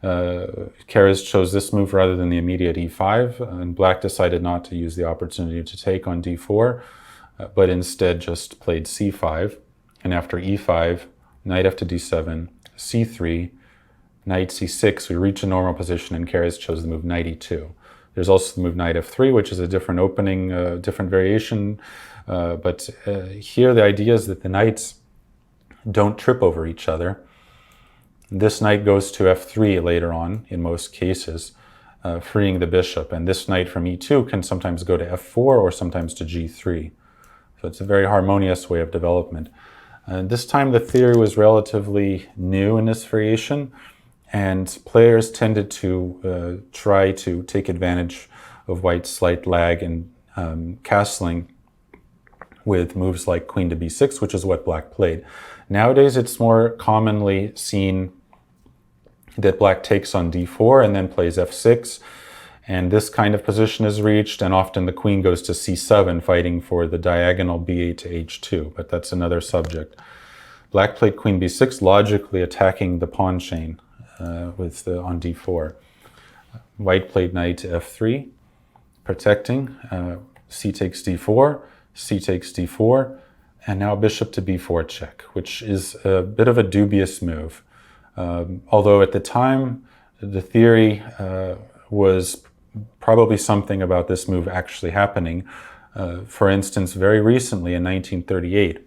A: Keres chose this move rather than the immediate e5, and black decided not to use the opportunity to take on d4, but instead just played c5, and after e5, knight f to d7, c3, knight c6, we reach a normal position, and Keres chose the move knight e2. There's also the move knight f3, which is a different opening, different variation, but here the idea is that the knights don't trip over each other. This knight goes to f3 later on, in most cases, freeing the bishop. And this knight from e2 can sometimes go to f4 or sometimes to g3. So it's a very harmonious way of development. This time the theory was relatively new in this variation, and players tended to try to take advantage of white's slight lag in castling with moves like queen to b6, which is what black played. Nowadays, it's more commonly seen that black takes on d4 and then plays f6, and this kind of position is reached, and often the queen goes to c7, fighting for the diagonal b8 to h2, but that's another subject. Black played queen b6, logically attacking the pawn chain on d4. White played knight to f3, protecting, c takes d4, c takes d4, and now bishop to b4 check, which is a bit of a dubious move. Although at the time, the theory was probably something about this move actually happening. For instance, very recently in 1938,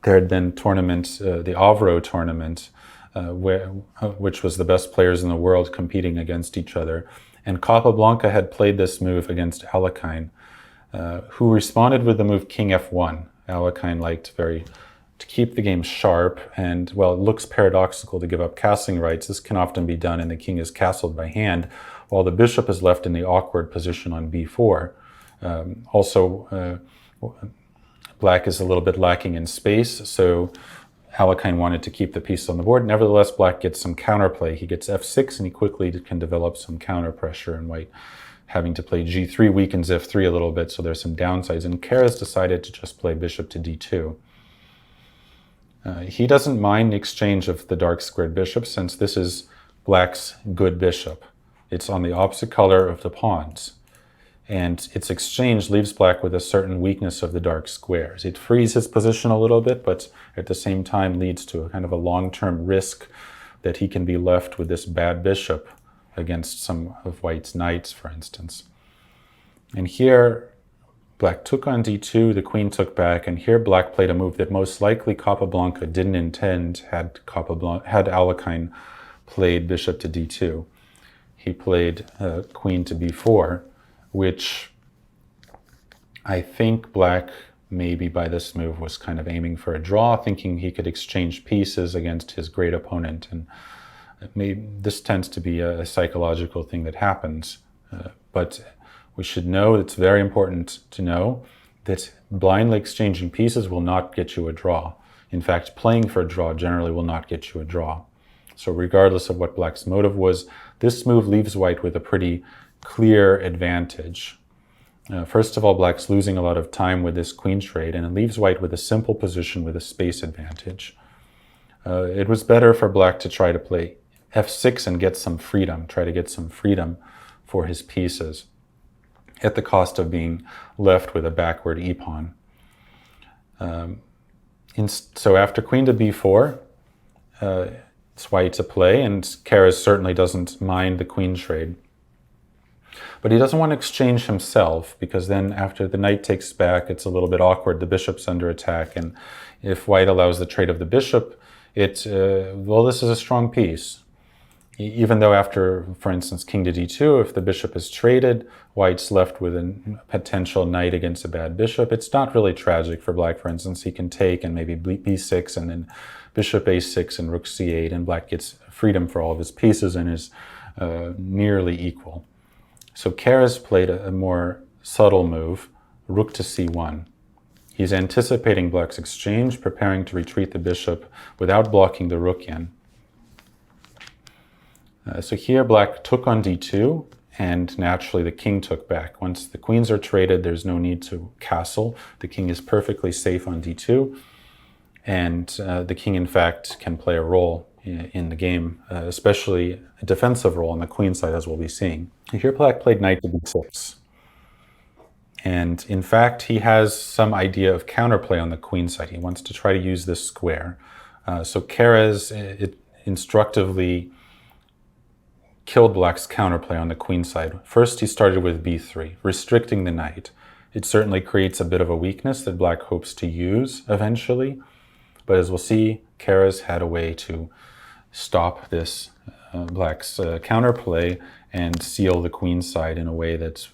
A: there had been the Avro tournament, which was the best players in the world competing against each other. And Capablanca had played this move against Alekhine, who responded with the move king f1. Alekhine liked to keep the game sharp, and while it looks paradoxical to give up castling rights, this can often be done and the king is castled by hand, while the bishop is left in the awkward position on b4. Black is a little bit lacking in space, so Alekhine wanted to keep the piece on the board. Nevertheless, black gets some counterplay. He gets f6, and he quickly can develop some counter pressure, and white having to play g3 weakens f3 a little bit, so there's some downsides. And Keres decided to just play bishop to d2. He doesn't mind the exchange of the dark squared bishop, since this is black's good bishop. It's on the opposite color of the pawns. And its exchange leaves black with a certain weakness of the dark squares. It frees his position a little bit, but at the same time leads to a kind of a long-term risk that he can be left with this bad bishop against some of white's knights, for instance. And here, black took on d2, the queen took back, and here black played a move that most likely Capablanca didn't intend had Alekhine played bishop to d2. He played queen to b4, which I think black maybe by this move was kind of aiming for a draw, thinking he could exchange pieces against his great opponent. And this tends to be a psychological thing that happens. But we should know, it's very important to know, that blindly exchanging pieces will not get you a draw. In fact, playing for a draw generally will not get you a draw. So regardless of what black's motive was, this move leaves white with a pretty clear advantage. First of all, black's losing a lot of time with this queen trade, and it leaves white with a simple position with a space advantage. It was better for black to try to play f6 and get some freedom, try to get some freedom for his pieces, at the cost of being left with a backward e-pawn. So after queen to b4, it's white to play, and Keres certainly doesn't mind the queen trade. But he doesn't want to exchange himself, because then after the knight takes back, it's a little bit awkward. The bishop's under attack, and if white allows the trade of the bishop, well, this is a strong piece. Even though after, for instance, king to d2, if the bishop is traded, white's left with a potential knight against a bad bishop. It's not really tragic for black, for instance. He can take and maybe b6, and then bishop a6 and rook c8, and black gets freedom for all of his pieces and is nearly equal. So Keres played a more subtle move, rook to c1. He's anticipating black's exchange, preparing to retreat the bishop without blocking the rook in. So here black took on d2, and naturally the king took back. Once the queens are traded, there's no need to castle. The king is perfectly safe on d2, and the king, in fact, can play a role in the game, especially a defensive role on the queen side, as we'll be seeing. Here black played knight to b6. And in fact, he has some idea of counterplay on the queen side. He wants to try to use this square. So Keres instructively killed black's counterplay on the queen side. First, he started with b3, restricting the knight. It certainly creates a bit of a weakness that black hopes to use eventually. But as we'll see, Keres had a way to stop this black's counterplay and seal the queen side in a way that's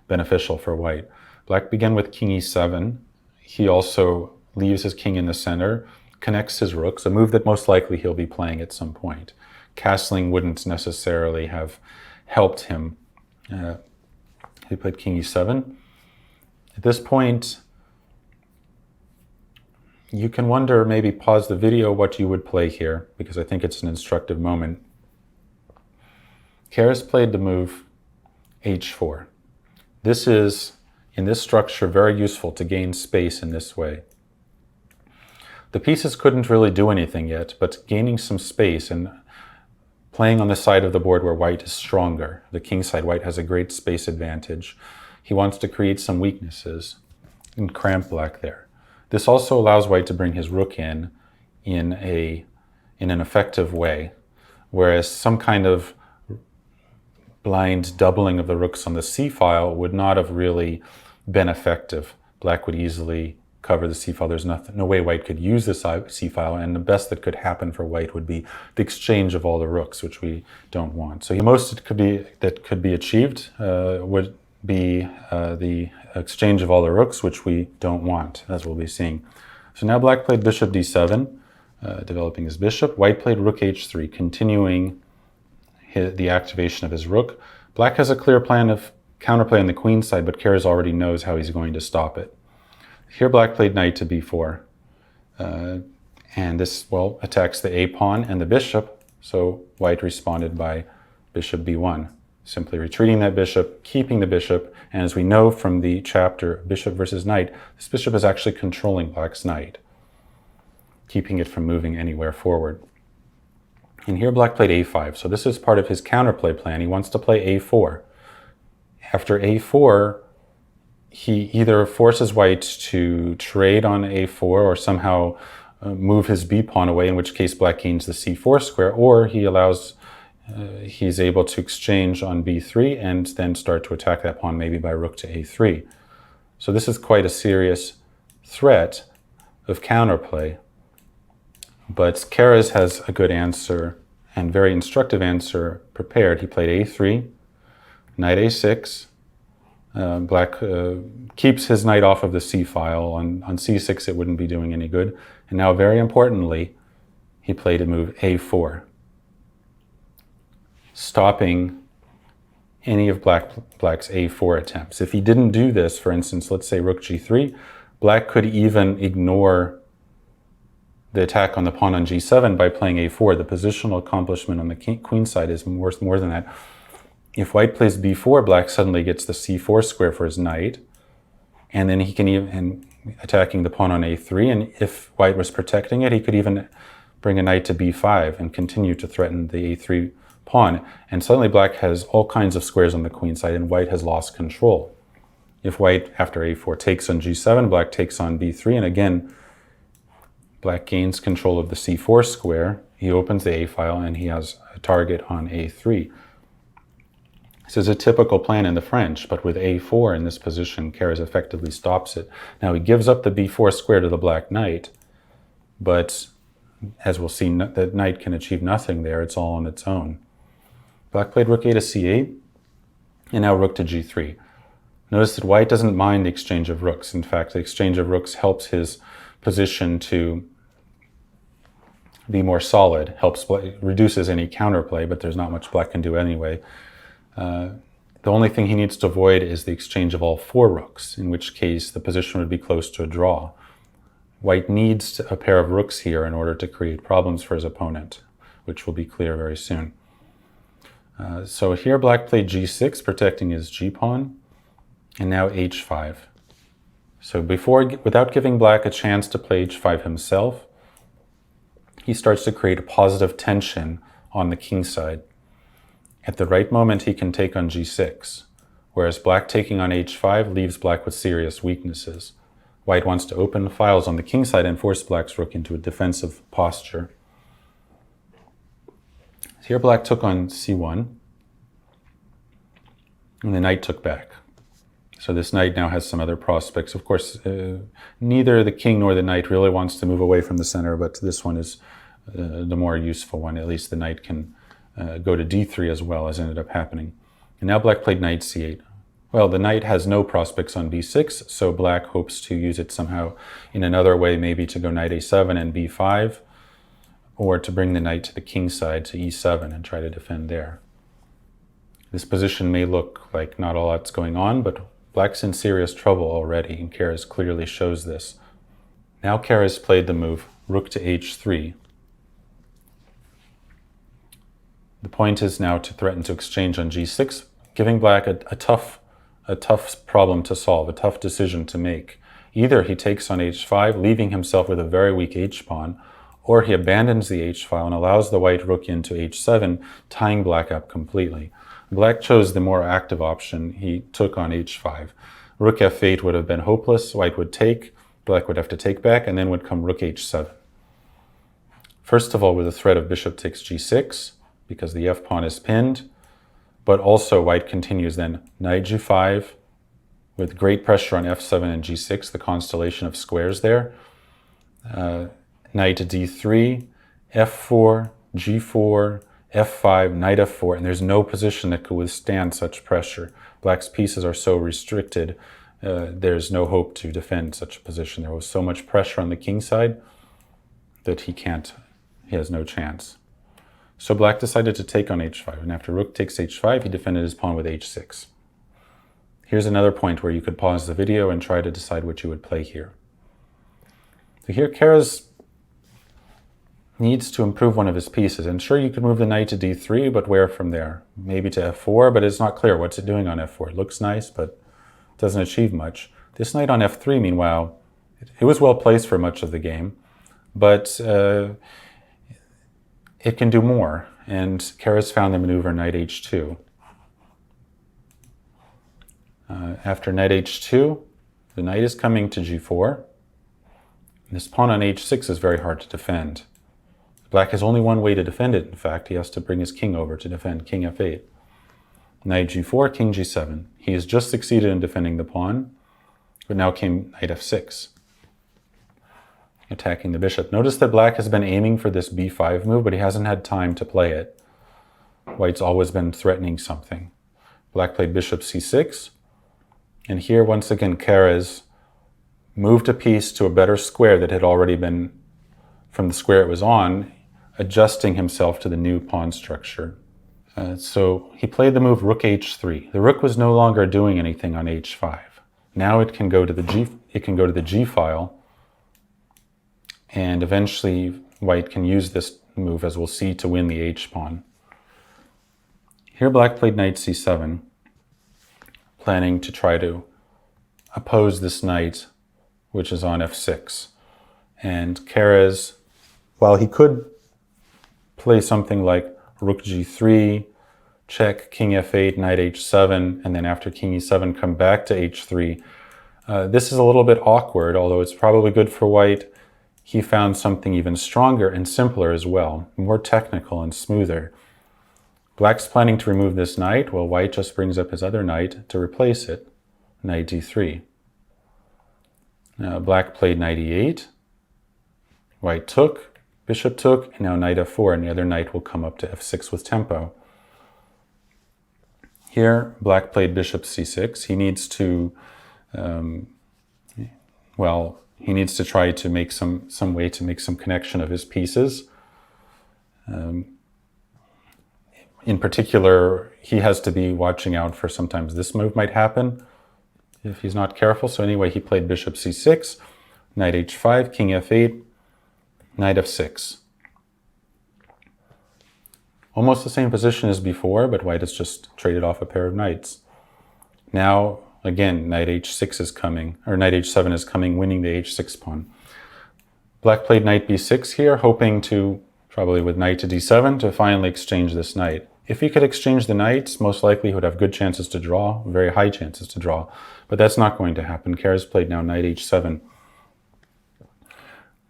A: beneficial for white. Black began with king e7. He also leaves his king in the center, connects his rooks, a move that most likely he'll be playing at some point. Castling wouldn't necessarily have helped him. He played king e7. At this point, you can wonder, maybe pause the video, what you would play here, because I think it's an instructive moment. Keres played the move h4. This is, in this structure, very useful to gain space in this way. The pieces couldn't really do anything yet, but gaining some space and playing on the side of the board where white is stronger. The king side, white has a great space advantage. He wants to create some weaknesses and cramp black there. This also allows white to bring his rook in an effective way, whereas some kind of blind doubling of the rooks on the c-file would not have really been effective. Black would easily cover the c-file. There's no way white could use the c-file, and the best that could happen for white would be the exchange of all the rooks, which we don't want. So the most that could be achieved would be the exchange of all the rooks, which we don't want, as we'll be seeing. So now black played bishop d7, developing his bishop. White played rook h3, continuing the activation of his rook. Black has a clear plan of counterplay on the queen side, but Keres already knows how he's going to stop it. Here black played knight to b4, and this, well, attacks the a-pawn and the bishop, so white responded by bishop b1, simply retreating that bishop, keeping the bishop, and as we know from the chapter Bishop versus Knight, this bishop is actually controlling black's knight. keeping it from moving anywhere forward. And here black played a5, so this is part of his counterplay plan. He wants to play a4. After a4, he either forces white to trade on a4 or somehow move his b pawn away, in which case black gains the c4 square, or he's able to exchange on b3 and then start to attack that pawn maybe by rook to a3. So this is quite a serious threat of counterplay. But Keres has a good answer and very instructive answer prepared. He played a3, knight a6. Black keeps his knight off of the c file. On c6 it wouldn't be doing any good. And now very importantly, he played a move a4, stopping any of black's a4 attempts. If he didn't do this, for instance, let's say rook g3, black could even ignore the attack on the pawn on g7 by playing a4. The positional accomplishment on the queen side is worth more than that. If white plays b4, black suddenly gets the c4 square for his knight, and then he can even, attacking the pawn on a3, and if white was protecting it, he could even bring a knight to b5 and continue to threaten the a3 pawn. And suddenly black has all kinds of squares on the queen side, and white has lost control. If white, after a4, takes on g7, black takes on b3, and again, black gains control of the c4 square. He opens the a file, and he has a target on a3. This is a typical plan in the French, but with a4 in this position, Keres effectively stops it. Now he gives up the b4 square to the black knight, but as we'll see, the knight can achieve nothing there. It's all on its own. Black played rook a to c8, and now rook to g3. Notice that white doesn't mind the exchange of rooks. In fact, the exchange of rooks helps his position to be more solid, reduces any counterplay, but there's not much black can do anyway. The only thing he needs to avoid is the exchange of all four rooks, in which case the position would be close to a draw. White needs a pair of rooks here in order to create problems for his opponent, which will be clear very soon. So here black played g6, protecting his g-pawn, and now h5. So without giving black a chance to play h5 himself, he starts to create a positive tension on the king side. At the right moment, he can take on g6, whereas black taking on h5 leaves black with serious weaknesses. White wants to open files on the king side and force black's rook into a defensive posture. Here black took on c1, and the knight took back. So this knight now has some other prospects. Of course, neither the king nor the knight really wants to move away from the center, but this one is the more useful one. At least the knight can go to d3 as well, as ended up happening. And now black played knight c8. Well, the knight has no prospects on b6, so black hopes to use it somehow in another way, maybe to go knight a7 and b5, or to bring the knight to the king side to e7 and try to defend there. This position may look like not a lot's going on, but black's in serious trouble already, and Keres clearly shows this. Now Keres played the move rook to h3. The point is now to threaten to exchange on g6, giving black a tough problem to solve, a tough decision to make. Either he takes on h5, leaving himself with a very weak h-pawn, or he abandons the h-file and allows the white rook into h7, tying black up completely. Black chose the more active option. He took on h5. Rook f8 would have been hopeless. White would take, black would have to take back, and then would come rook h7. First of all, with the threat of bishop takes g6, because the f-pawn is pinned, but also white continues then knight g5, with great pressure on f7 and g6, the constellation of squares there. Knight to d3, f4, g4, f5, knight f4, and there's no position that could withstand such pressure. Black's pieces are so restricted, there's no hope to defend such a position. There was so much pressure on the king side that he has no chance. So black decided to take on h5, and after rook takes h5, he defended his pawn with h6. Here's another point where you could pause the video and try to decide what you would play here. So here Keres needs to improve one of his pieces, and sure, you could move the knight to d3, but where from there? Maybe to f4, but it's not clear what's it doing on f4. It looks nice, but it doesn't achieve much. This knight on f3, meanwhile, it was well placed for much of the game, but it can do more. And Keres found the maneuver knight h2. After knight h2, the knight is coming to g4. This pawn on h6 is very hard to defend. Black has only one way to defend it, in fact. He has to bring his king over to defend king f8. Knight g4, king g7. He has just succeeded in defending the pawn, but now came knight f6, attacking the bishop. Notice that black has been aiming for this b5 move, but he hasn't had time to play it. White's always been threatening something. Black played bishop c6, and here once again Keres moved a piece to a better square that had already been, from the square it was on, adjusting himself to the new pawn structure. So he played the move rook h3. The rook was no longer doing anything on h5. Now it can go to the g file, and eventually white can use this move, as we'll see, to win the h pawn. Here black played knight c7, planning to try to oppose this knight, which is on f6. And Keres, while he could play something like rook g3, check, king f8, knight h7, and then after king e7 come back to h3. This is a little bit awkward, although it's probably good for white. He found something even stronger and simpler as well, more technical and smoother. Black's planning to remove this knight, while white just brings up his other knight to replace it, knight d3. Now black played knight e8, white took, bishop took, and now knight f4, and the other knight will come up to f6 with tempo. Here, black played bishop c6. He needs to, he needs to try to make some way to make some connection of his pieces. In particular, he has to be watching out for sometimes this move might happen if he's not careful. So anyway, he played bishop c6, knight h5, king f8, knight f6. Almost the same position as before, but white has just traded off a pair of knights. Now, again, knight h6 is coming, or knight h7 is coming, winning the h6 pawn. Black played knight b6 here, hoping to, probably with knight to d7, to finally exchange this knight. If he could exchange the knights, most likely he would have good chances to draw, very high chances to draw, but that's not going to happen. Keres played now knight h7.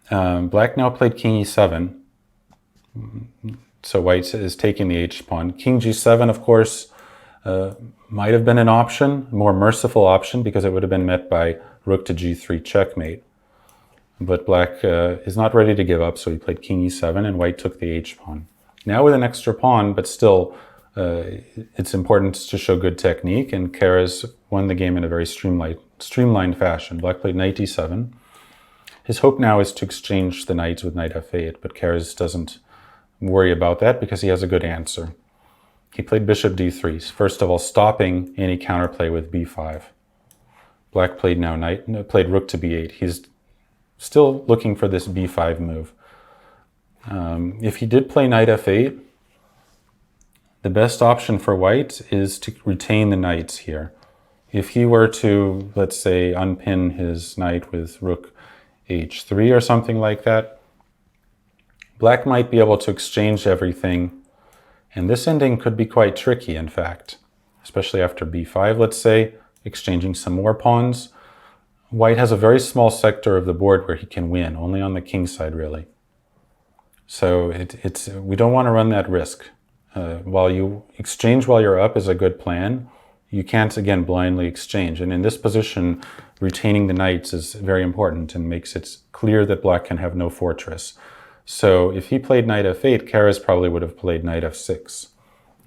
A: Black now played king e7. So white is taking the h-pawn. King g7, of course, might have been an option, a more merciful option, because it would have been met by rook to g3 checkmate. But black is not ready to give up, so he played king e7, and white took the h-pawn. Now with an extra pawn, but still, it's important to show good technique, and Keres won the game in a very streamlined fashion. Black played knight e7. His hope now is to exchange the knights with knight f8, but Keres doesn't worry about that because he has a good answer. He played bishop d3, first of all stopping any counterplay with b5. Black played played rook to b8. He's still looking for this b5 move. If he did play knight f8, the best option for white is to retain the knights here. If he were to, let's say, unpin his knight with rook h3 or something like that, black might be able to exchange everything, and this ending could be quite tricky, in fact, especially after b5, let's say, exchanging some more pawns. White has a very small sector of the board where he can win, only on the king side, really. So we don't want to run that risk. While you exchange while you're up is a good plan, you can't, again, blindly exchange. And in this position, retaining the knights is very important and makes it clear that black can have no fortress. So if he played knight f8, Keres probably would have played knight f6.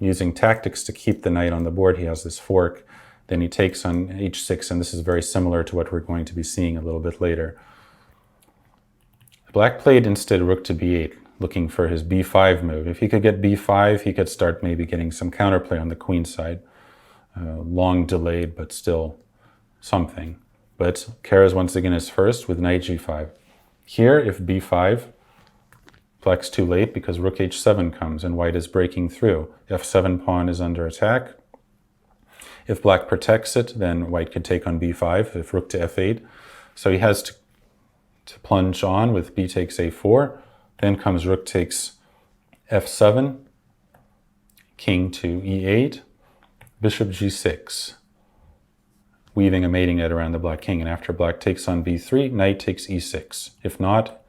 A: Using tactics to keep the knight on the board, he has this fork. Then he takes on h6, and this is very similar to what we're going to be seeing a little bit later. Black played instead rook to b8, looking for his b5 move. If he could get b5, he could start maybe getting some counterplay on the queen side. Long delayed, but still something. But Keres once again is first with knight g5. Here, if b5, black's too late because rook h7 comes and white is breaking through. f7 pawn is under attack. If black protects it, then white could take on b5, if rook to f8. So he has to to plunge on with b takes a4. Then comes rook takes f7, king to e8, bishop g6, weaving a mating net around the black king. And after black takes on b3, knight takes e6. If not,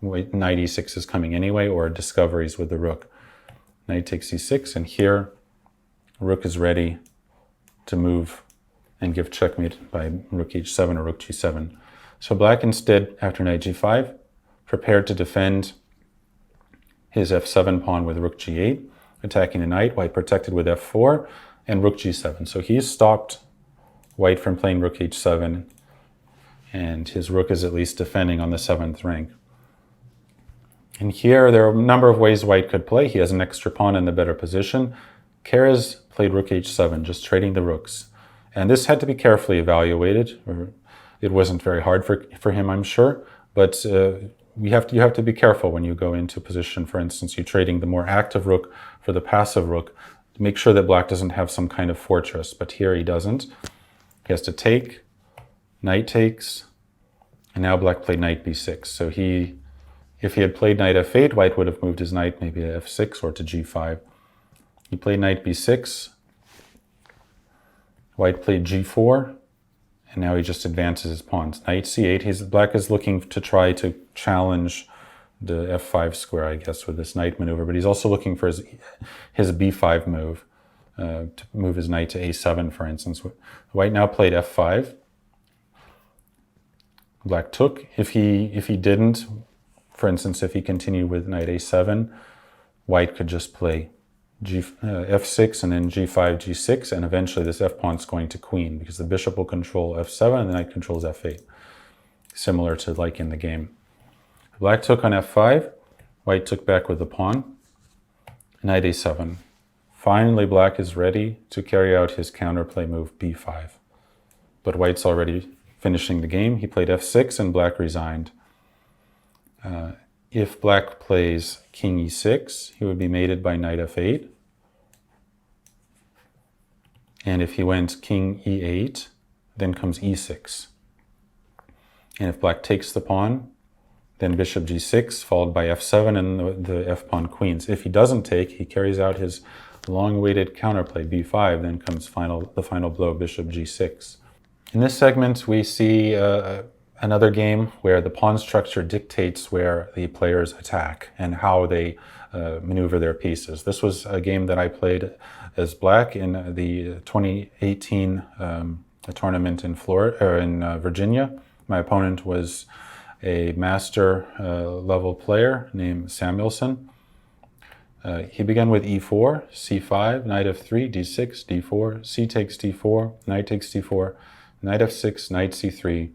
A: knight e6 is coming anyway, or discoveries with the rook. Knight takes e6, and here rook is ready to move and give checkmate by rook h7 or rook g7. So black instead, after knight g5, prepared to defend his f7 pawn with rook g8, attacking the knight. White protected with f4 and rook g7. So he's stopped white from playing rook h7, and his rook is at least defending on the 7th rank. And here there are a number of ways white could play. He has an extra pawn in the better position. Keres played rook h7, just trading the rooks. And this had to be carefully evaluated. It wasn't very hard for him, I'm sure, but you have to be careful when you go into position. For instance, you're trading the more active rook for the passive rook to make sure that black doesn't have some kind of fortress, but here he doesn't. He has to take, knight takes, and now black played knight b6. So if he had played knight f8, white would have moved his knight maybe to f6 or to g5. He played knight b6, white played g4, and now he just advances his pawns. Knight c8, black is looking to try to challenge the f5 square, I guess, with this knight maneuver, but he's also looking for his b5 move, to move his knight to a7, for instance. White now played f5. Black took. If he didn't, for instance, if he continued with knight a7, white could just play f6 and then g5, g6, and eventually this f-pawn's going to queen because the bishop will control f7 and the knight controls f8, similar to like in the game. Black took on f5, white took back with the pawn, knight a7. Finally, black is ready to carry out his counterplay move b5. But white's already finishing the game. He played f6 and black resigned. If black plays king e6, he would be mated by knight f8. And if he went king e8, then comes e6. And if black takes the pawn, then bishop g6, followed by f7 and the f-pawn queens. If he doesn't take, he carries out his long-awaited counterplay b5, then comes the final blow, bishop g6. In this segment, we see another game where the pawn structure dictates where the players attack and how they maneuver their pieces. This was a game that I played as black in the 2018 tournament in Virginia. My opponent was a master level player named Samuelson. He began with e4, c5, knight f3, d6, d4, c takes d4, knight takes d4, knight f6, knight c3.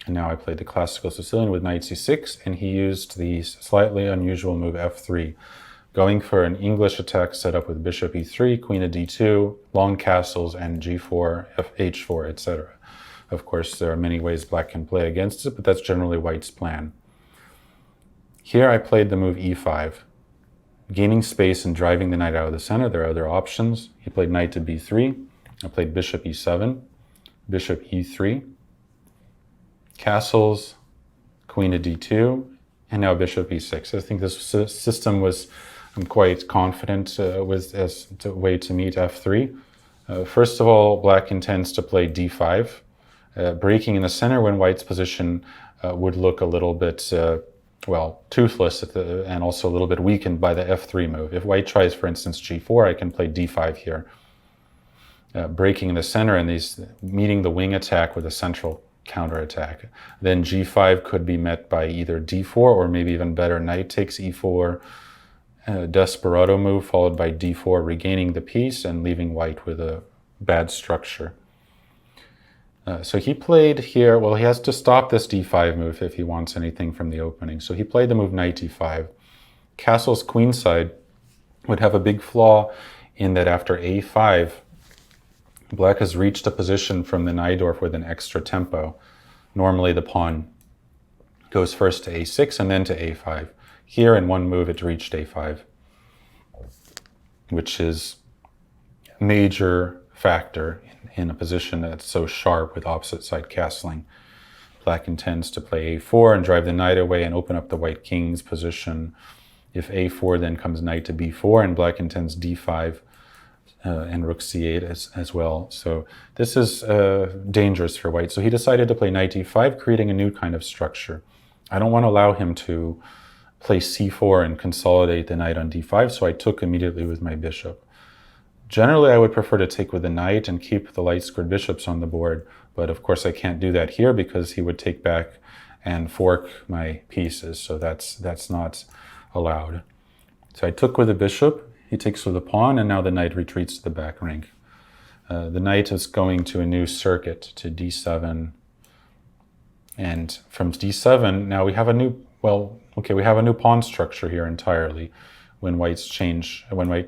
A: And now I played the classical Sicilian with knight c6, and he used the slightly unusual move f3, going for an English attack set up with bishop e3, queen of d2, long castles, and g4, h4, etc. Of course, there are many ways black can play against it, but that's generally white's plan. Here I played the move e5, gaining space and driving the knight out of the center. There are other options. He played knight to b3. I played bishop e7, bishop e3, castles, queen to d2, and now bishop e6. I think this system was, I'm quite confident with as a way to meet f3. First of all, black intends to play d5, breaking in the center when white's position would look a little bit, toothless and also a little bit weakened by the f3 move. If white tries, for instance, g4, I can play d5 here, breaking in the center and meeting the wing attack with a central counterattack. Then g5 could be met by either d4 or maybe even better, knight takes e4, desperado move followed by d4, regaining the piece and leaving white with a bad structure. So he played here, well, he has to stop this d5 move if he wants anything from the opening. So he played the move knight d5. Castle's queenside would have a big flaw in that after a5, black has reached a position from the Najdorf with an extra tempo. Normally the pawn goes first to a6 and then to a5. Here in one move it reached a5, which is a major factor in a position that's so sharp with opposite side castling. black intends to play a4 and drive the knight away and open up the white king's position. If a4, then comes knight to b4, and black intends d5 and rook c8 as well. So this is dangerous for white. So he decided to play knight e5, creating a new kind of structure. I don't want to allow him to play c4 and consolidate the knight on d5, so I took immediately with my bishop. Generally, I would prefer to take with the knight and keep the light-squared bishops on the board, but of course I can't do that here because he would take back and fork my pieces, so that's not allowed. So I took with the bishop, he takes with the pawn, and now the knight retreats to the back rank. The knight is going to a new circuit, to d7, and from d7, now we have a new, we have a new pawn structure here entirely. When white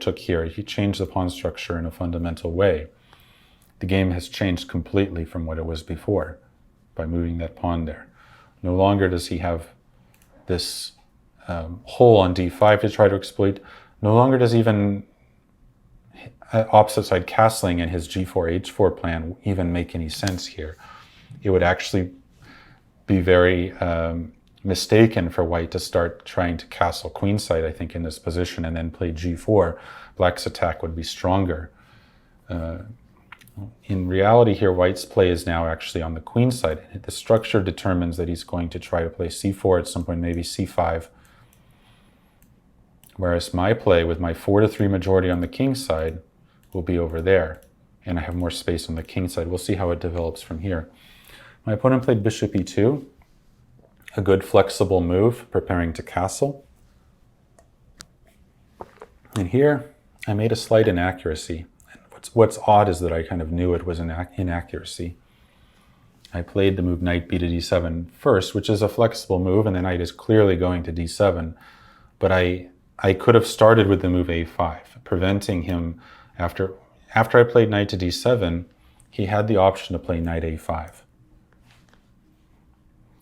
A: took here, he changed the pawn structure in a fundamental way. The game has changed completely from what it was before by moving that pawn there. No longer does he have this hole on d5 to try to exploit. No longer does even opposite side castling in his g4, h4 plan even make any sense here. It would actually be very mistaken for white to start trying to castle queenside, I think, in this position and then play g4. Black's attack would be stronger. In reality here, white's play is now actually on the queenside. The structure determines that he's going to try to play c4 at some point, maybe c5. Whereas my play with my 4-3 majority on the king side will be over there. And I have more space on the king side. We'll see how it develops from here. My opponent played bishop e2. A good flexible move, preparing to castle. And here, I made a slight inaccuracy. What's odd is that I kind of knew it was an inaccuracy. I played the move knight b to d7 first, which is a flexible move, and the knight is clearly going to d7. But I could have started with the move a5, preventing him, after I played knight to d7, he had the option to play knight a5,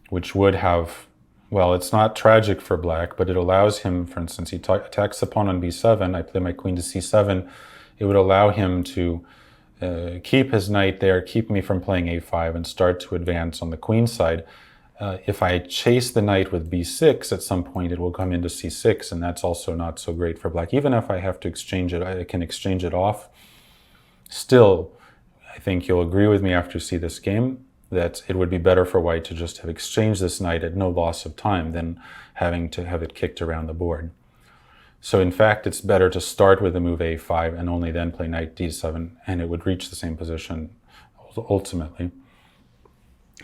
A: which would have, well, it's not tragic for black, but it allows him, for instance, he attacks the pawn on b7, I play my queen to c7, it would allow him to keep his knight there, keep me from playing a5, and start to advance on the queen side. If I chase the knight with b6, at some point it will come into c6, and that's also not so great for black. Even if I have to exchange it, I can exchange it off. Still, I think you'll agree with me after you see this game that it would be better for white to just have exchanged this knight at no loss of time than having to have it kicked around the board. So in fact, it's better to start with the move a5 and only then play knight d7, and it would reach the same position ultimately.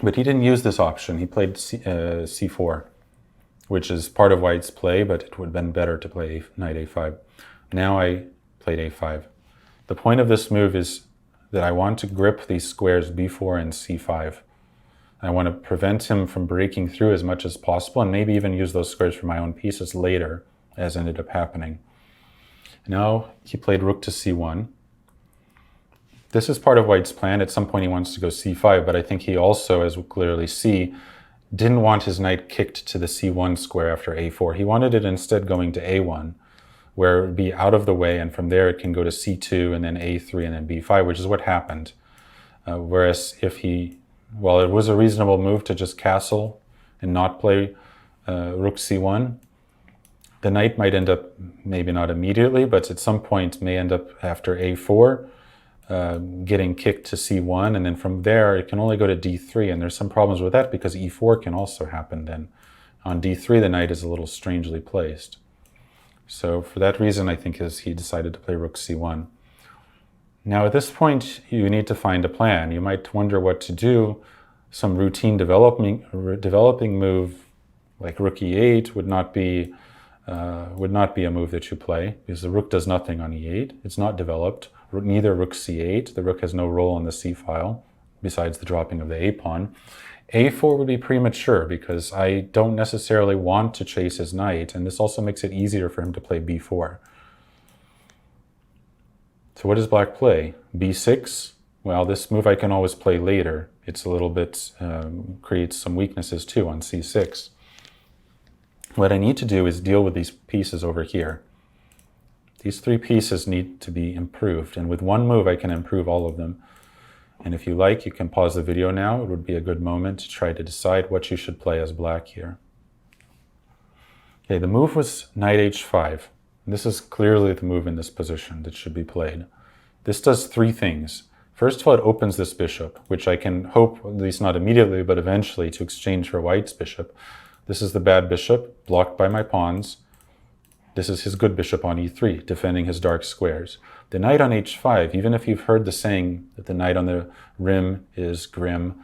A: But he didn't use this option. He played c4, which is part of white's play, but it would have been better to play knight a5. Now I played a5. The point of this move is that I want to grip these squares b4 and c5. I want to prevent him from breaking through as much as possible, and maybe even use those squares for my own pieces later, as ended up happening. Now he played rook to c1. This is part of white's plan. At some point he wants to go c5, but I think he also, as we clearly see, didn't want his knight kicked to the c1 square after a4. He wanted it instead going to a1, where it would be out of the way, and from there it can go to c2 and then a3 and then b5, which is what happened. Whereas if it was a reasonable move to just castle and not play rook c1, the knight might end up, maybe not immediately, but at some point may end up after a4, getting kicked to c1, and then from there it can only go to d3, and there's some problems with that because e4 can also happen then. On d3 the knight is a little strangely placed. So for that reason I think he decided to play rook c1. Now at this point you need to find a plan. You might wonder what to do. Some routine developing move like rook e8 would not be a move that you play, because the rook does nothing on e8. It's not developed. Neither rook c8. The rook has no role on the c file besides the dropping of the a pawn. a4 would be premature because I don't necessarily want to chase his knight, and this also makes it easier for him to play b4. So what does black play? b6? Well, this move I can always play later. It's a little bit, creates some weaknesses too on c6. What I need to do is deal with these pieces over here. These three pieces need to be improved, and with one move I can improve all of them. And if you like, you can pause the video now. It would be a good moment to try to decide what you should play as black here. Okay, the move was knight h5. This is clearly the move in this position that should be played. This does three things. First of all, it opens this bishop, which I can hope, at least not immediately, but eventually, to exchange for white's bishop. This is the bad bishop, blocked by my pawns. This is his good bishop on e3, defending his dark squares. The knight on h5, even if you've heard the saying that the knight on the rim is grim,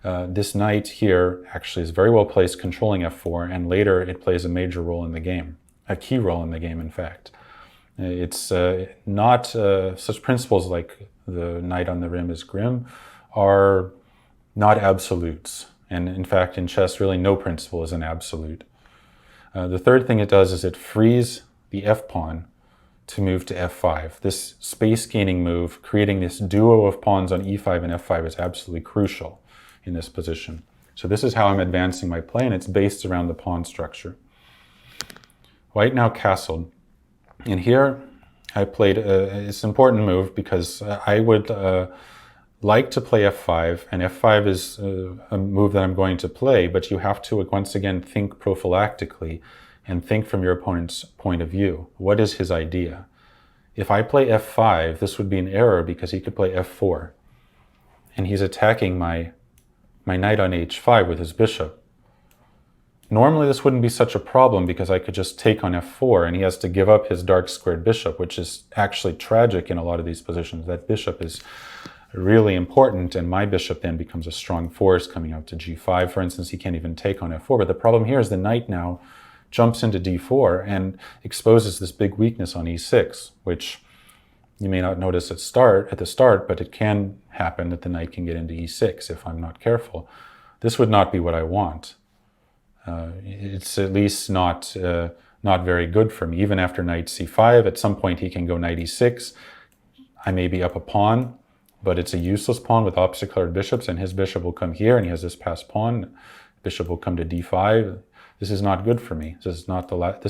A: this knight here actually is very well placed controlling f4, and later it plays a major role in the game, a key role in the game, in fact. It's not such principles like the knight on the rim is grim are not absolutes. And in fact, in chess, really no principle is an absolute. The third thing it does is it frees the f-pawn to move to f5. This space-gaining move, creating this duo of pawns on e5 and f5 is absolutely crucial in this position. So this is how I'm advancing my play, and it's based around the pawn structure. White now castled. And here I played, it's an important move because I would like to play f5, and f5 is a move that I'm going to play, but you have to once again think prophylactically and think from your opponent's point of view. What is his idea? If I play f5, this would be an error because he could play f4, and he's attacking my knight on h5 with his bishop. Normally this wouldn't be such a problem because I could just take on f4 and he has to give up his dark squared bishop, which is actually tragic in a lot of these positions. That bishop is really important, and my bishop then becomes a strong force coming out to g5. For instance, he can't even take on f4. But the problem here is the knight now jumps into d4 and exposes this big weakness on e6, which you may not notice at the start, but it can happen that the knight can get into e6 if I'm not careful. This would not be what I want. It's at least not very good for me. Even after knight c5, at some point he can go knight e6. I may be up a pawn, but it's a useless pawn with opposite colored bishops, and his bishop will come here, and he has this passed pawn. Bishop will come to d5. This is not good for me. This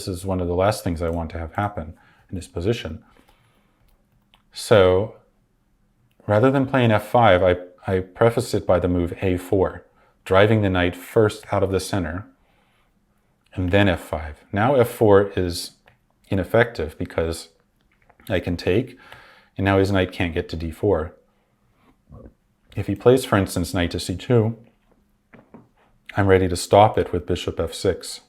A: is one of the last things I want to have happen in this position. So rather than playing f5, I preface it by the move a4, driving the knight first out of the center, and then f5. Now f4 is ineffective because I can take, and now his knight can't get to d4. If he plays, for instance, knight to c2, I'm ready to stop it with bishop f6.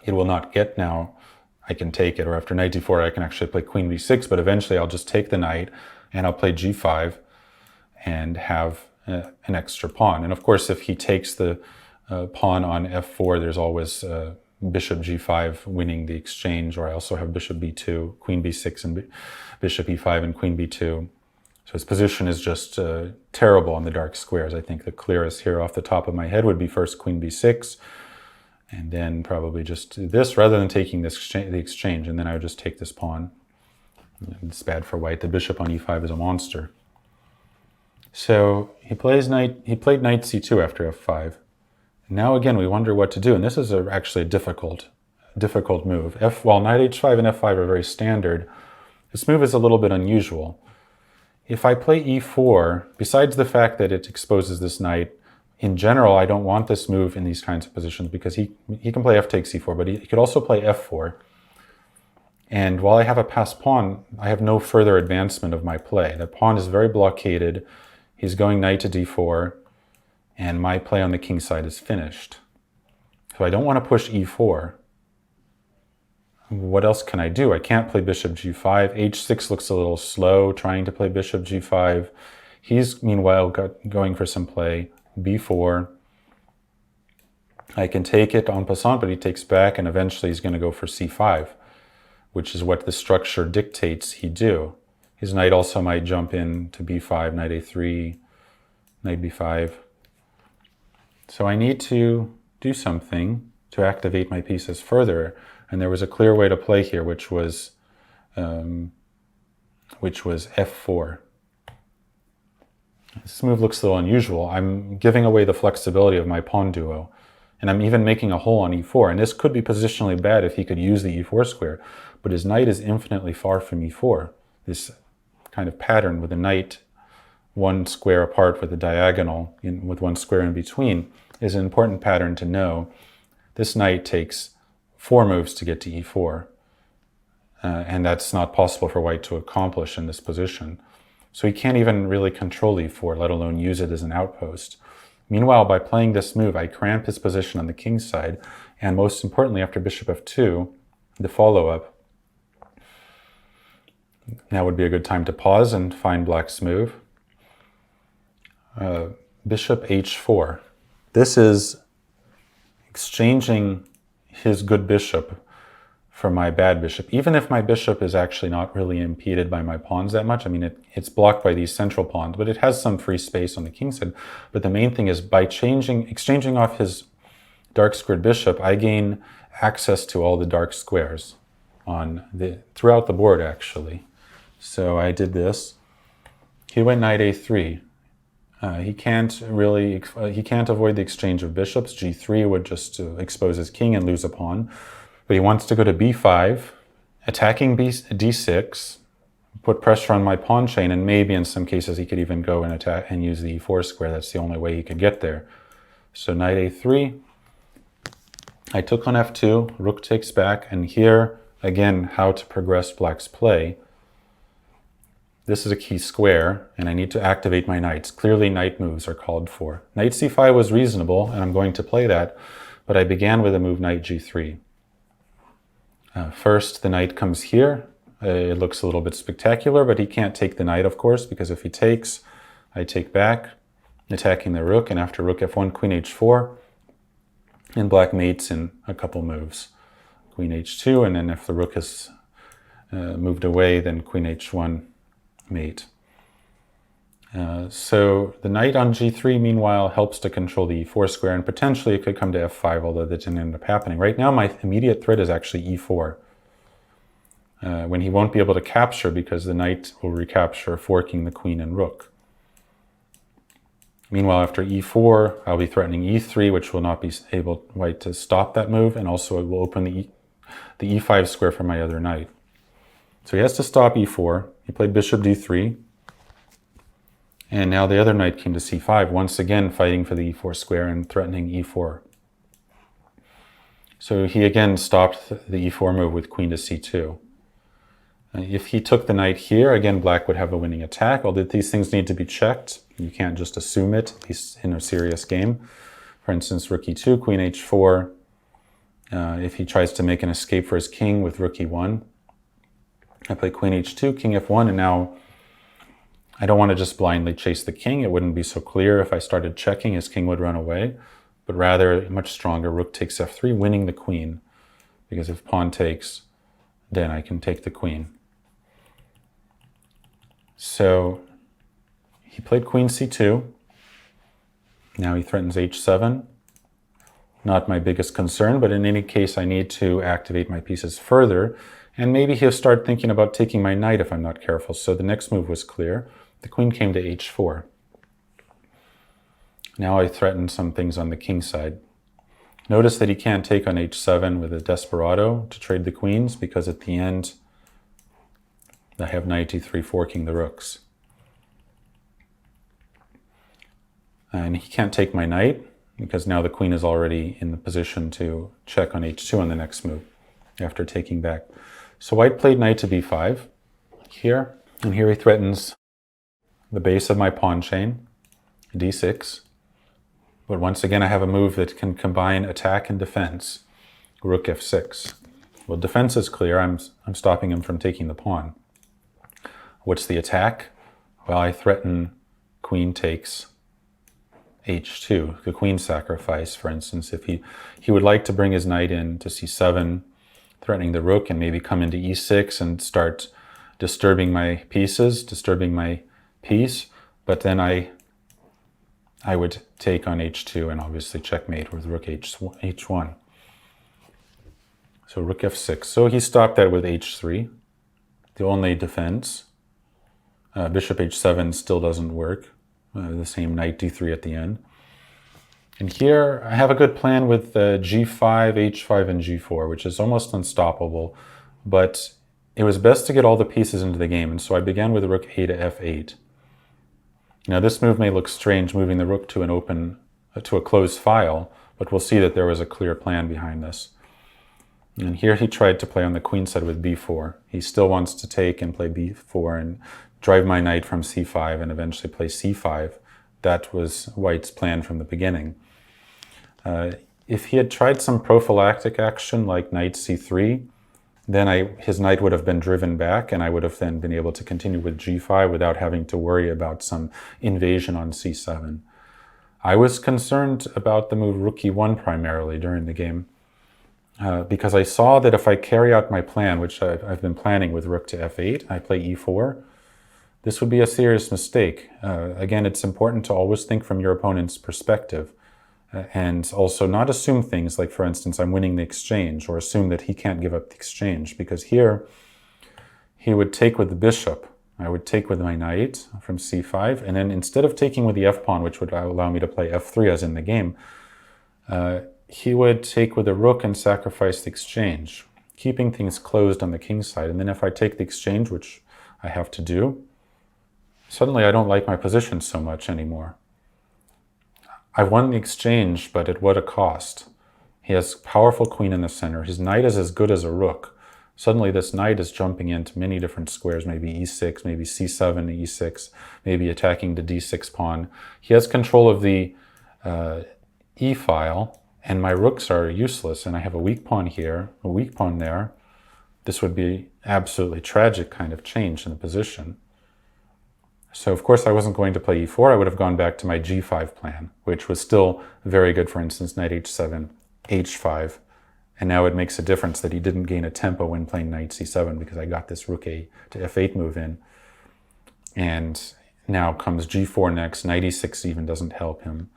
A: It will not get now. I can take it, or after knight d4, I can actually play queen b6, but eventually I'll just take the knight and I'll play g5 and have an extra pawn. And of course, if he takes the pawn on f4, there's always bishop g5 winning the exchange, or I also have bishop b2, queen b6, and bishop e5 and queen b2. So his position is just terrible on the dark squares. I think the clearest here off the top of my head would be first queen b6, and then probably just this, rather than taking this the exchange, and then I would just take this pawn. It's bad for white. The bishop on e5 is a monster. So he played knight c2 after f5. Now again, we wonder what to do, and this is actually a difficult move. While knight h5 and f5 are very standard, this move is a little bit unusual. If I play e4, besides the fact that it exposes this knight, in general, I don't want this move in these kinds of positions because he can play f takes e4, but he could also play f4. And while I have a passed pawn, I have no further advancement of my play. The pawn is very blockaded. He's going knight to d4, and my play on the king side is finished. So I don't want to push e4. What else can I do? I can't play bishop g5. h6 looks a little slow, trying to play bishop g5. He's, meanwhile, going for some play. b4. I can take it en passant, but he takes back, and eventually he's going to go for c5, which is what the structure dictates he do. His knight also might jump in to b5, knight a3, knight b5. So I need to do something to activate my pieces further. And there was a clear way to play here, which was f4. This move looks a little unusual. I'm giving away the flexibility of my pawn duo, and I'm even making a hole on e4. And this could be positionally bad if he could use the e4 square, but his knight is infinitely far from e4. This kind of pattern with a knight one square apart with a diagonal with one square in between is an important pattern to know. This knight takes 4 moves to get to e4, and that's not possible for white to accomplish in this position. So he can't even really control e4, let alone use it as an outpost. Meanwhile, by playing this move, I cramp his position on the king's side, and most importantly, after bishop f2, the follow-up. Now would be a good time to pause and find black's move. Bishop h4. This is exchanging his good bishop for my bad bishop, even if my bishop is actually not really impeded by my pawns that much. I mean, it's blocked by these central pawns, but it has some free space on the king's side. But the main thing is by exchanging off his dark squared bishop, I gain access to all the dark squares throughout the board, actually. So I did this. He went knight a3. He can't avoid the exchange of bishops. g3 would just expose his king and lose a pawn. But he wants to go to b5, attacking d6, put pressure on my pawn chain, and maybe in some cases he could even go and attack and use the e4 square. That's the only way he could get there. So knight a3. I took on f2, rook takes back, and here, again, how to progress black's play. This is a key square, and I need to activate my knights. Clearly, knight moves are called for. Knight c5 was reasonable, and I'm going to play that, but I began with a move knight g3. First, the knight comes here. It looks a little bit spectacular, but he can't take the knight, of course, because if he takes, I take back, attacking the rook, and after rook f1, queen h4, and black mates in a couple moves. Queen h2, and then if the rook has moved away, then queen h1 mate. So the knight on g3, meanwhile, helps to control the e4 square, and potentially it could come to f5, although that didn't end up happening. Right now, my immediate threat is actually e4, when he won't be able to capture because the knight will recapture, forking the queen and rook. Meanwhile, after e4, I'll be threatening e3, which will not be able white to stop that move, and also it will open the e5 square for my other knight. So he has to stop e4. He played bishop d3. And now the other knight came to c5, once again fighting for the e4 square and threatening e4. So he again stopped the e4 move with queen to c2. If he took the knight here, again, black would have a winning attack, although these things need to be checked. You can't just assume it, at least in a serious game. For instance, rook e2, queen h4. If he tries to make an escape for his king with rook e1, I play queen h2, king f1, and now I don't want to just blindly chase the king. It wouldn't be so clear if I started checking, his king would run away, but rather much stronger, rook takes f3, winning the queen, because if pawn takes, then I can take the queen. So he played queen c2. Now he threatens h7. Not my biggest concern, but in any case, I need to activate my pieces further, and maybe he'll start thinking about taking my knight if I'm not careful. So the next move was clear. The queen came to h4. Now I threaten some things on the king side. Notice that he can't take on h7 with a desperado to trade the queens, because at the end I have knight e3 forking the rooks. And he can't take my knight, because now the queen is already in the position to check on h2 on the next move after taking back. So white played knight to b5 here, and here he threatens the base of my pawn chain, d6. But once again, I have a move that can combine attack and defense, rook f6. Well, defense is clear. I'm stopping him from taking the pawn. What's the attack? Well, I threaten queen takes h2, the queen sacrifice, for instance. If he would like to bring his knight in to c7, threatening the rook, and maybe come into e6 and start disturbing my pieces, disturbing my piece, but then I would take on h2 and obviously checkmate with rook h1. So rook f6. So he stopped that with h3, the only defense. Bishop h7 still doesn't work. The same knight d3 at the end. And here I have a good plan with g5, h5, and g4, which is almost unstoppable, but it was best to get all the pieces into the game, and so I began with rook a to f8. Now this move may look strange, moving the rook to an open, to a closed file, but we'll see that there was a clear plan behind this. And here he tried to play on the queen side with b4. He still wants to take and play b4 and drive my knight from c5 and eventually play c5. That was White's plan from the beginning. If he had tried some prophylactic action like knight c3, then his knight would have been driven back, and I would have then been able to continue with g5 without having to worry about some invasion on c7. I was concerned about the move rook e1 primarily during the game, because I saw that if I carry out my plan, which I've been planning with rook to f8, I play e4, this would be a serious mistake. Again, it's important to always think from your opponent's perspective. And also not assume things like, for instance, I'm winning the exchange, or assume that he can't give up the exchange, because here he would take with the bishop. I would take with my knight from c5, and then instead of taking with the f-pawn, which would allow me to play f3 as in the game, he would take with the rook and sacrifice the exchange, keeping things closed on the king side. And then if I take the exchange, which I have to do, suddenly I don't like my position so much anymore. I won the exchange, but at what a cost. He has powerful queen in the center. His knight is as good as a rook. Suddenly this knight is jumping into many different squares, maybe e6, maybe c7, e6, maybe attacking the d6 pawn. He has control of the e file, and my rooks are useless, and I have a weak pawn here, a weak pawn there. This would be absolutely tragic kind of change in the position. So of course I wasn't going to play e4, I would have gone back to my g5 plan, which was still very good, for instance, knight h7, h5, and now it makes a difference that he didn't gain a tempo when playing knight c7 because I got this rook a to f8 move in. And now comes g4 next, knight e6 even doesn't help him.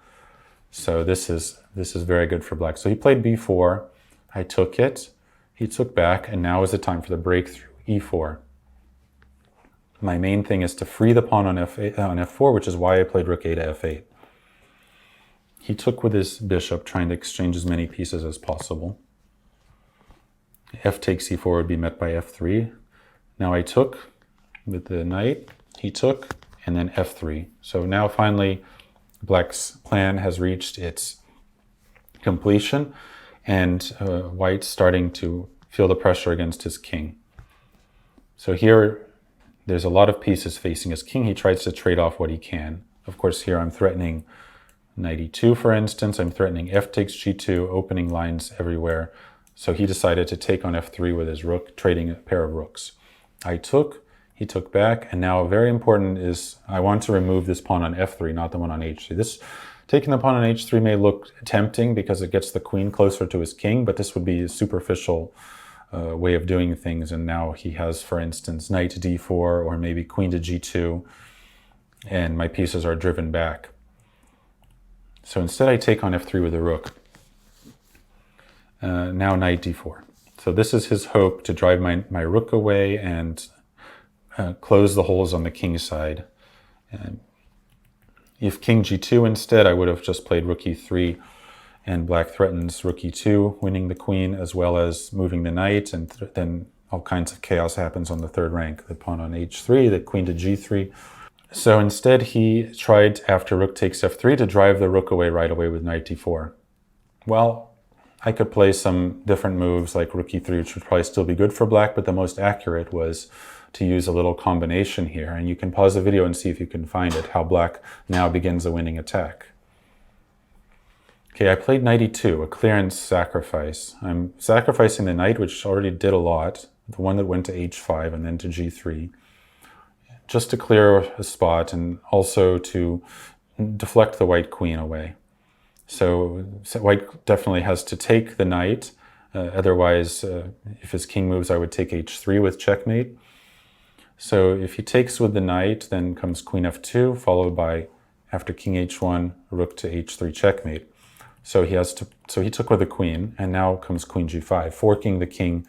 A: So this is very good for black. So he played b4, I took it, he took back, and now is the time for the breakthrough, e4. My main thing is to free the pawn on f4, which is why I played rook a to f8. He took with his bishop, trying to exchange as many pieces as possible. F takes e4 would be met by f3. Now I took with the knight, he took, and then f3. So now finally black's plan has reached its completion, and white's starting to feel the pressure against his king. So here there's a lot of pieces facing his king. He tries to trade off what he can. Of course, here I'm threatening knight e2, for instance. I'm threatening f takes g2, opening lines everywhere. So he decided to take on f3 with his rook, trading a pair of rooks. I took, he took back, and now very important is I want to remove this pawn on f3, not the one on h3. This taking the pawn on h3 may look tempting because it gets the queen closer to his king, but this would be a superficial way of doing things, and now he has, for instance, knight to d4 or maybe queen to g2, and my pieces are driven back. So instead I take on f3 with a rook. Now knight d4. So this is his hope to drive my rook away and close the holes on the king side. If king g2 instead, I would have just played rook e3, and black threatens rook e2, winning the queen as well as moving the knight, and then all kinds of chaos happens on the third rank. The pawn on h3, the queen to g3. So instead he tried, after rook takes f3, to drive the rook away right away with knight d4. Well, I could play some different moves like rook e3, which would probably still be good for black, but the most accurate was to use a little combination here. And you can pause the video and see if you can find it, how black now begins a winning attack. Okay, I played knight e2, a clearance sacrifice. I'm sacrificing the knight, which already did a lot, the one that went to h5 and then to g3, just to clear a spot and also to deflect the white queen away. So white definitely has to take the knight, otherwise if his king moves I would take h3 with checkmate. So if he takes with the knight, then comes queen f2, followed by, after king h1, rook to h3 checkmate. So he took with the queen, and now comes queen g5, forking the king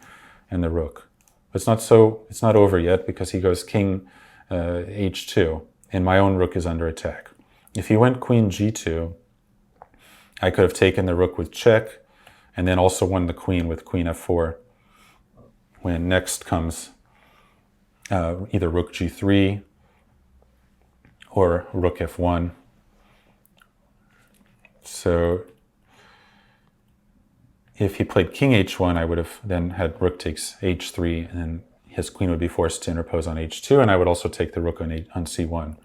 A: and the rook. But it's not over yet, because he goes king h2, and my own rook is under attack. If he went queen g2, I could have taken the rook with check, and then also won the queen with queen f4, when next comes either rook g3, or rook f1. So if he played king h1, I would have then had rook takes h3, and then his queen would be forced to interpose on h2, and I would also take the rook on c1.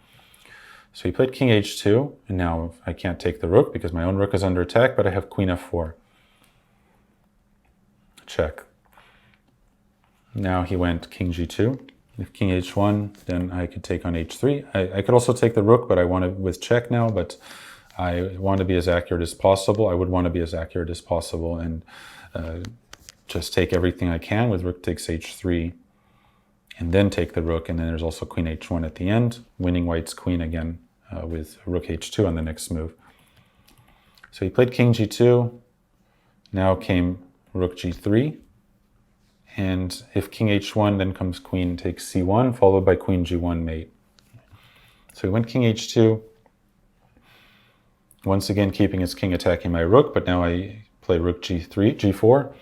A: So he played king h2, and now I can't take the rook because my own rook is under attack, but I have queen f4. Check. Now he went king g2. If king h1, then I could take on h3. I could also take the rook, but I want to with check now, but I want to be as accurate as possible. I would want to be as accurate as possible and just take everything I can with rook takes h3 and then take the rook. And then there's also queen h1 at the end, winning white's queen again with rook h2 on the next move. So he played king g2. Now came rook g3. And if king h1, then comes queen takes c1, followed by queen g1 mate. So he went king h2. Once again, keeping his king attacking my rook, but now I play rook g3, g4,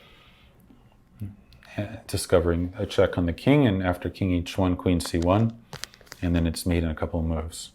A: discovering a check on the king, and after king h1, queen c1, and then it's made in a couple of moves.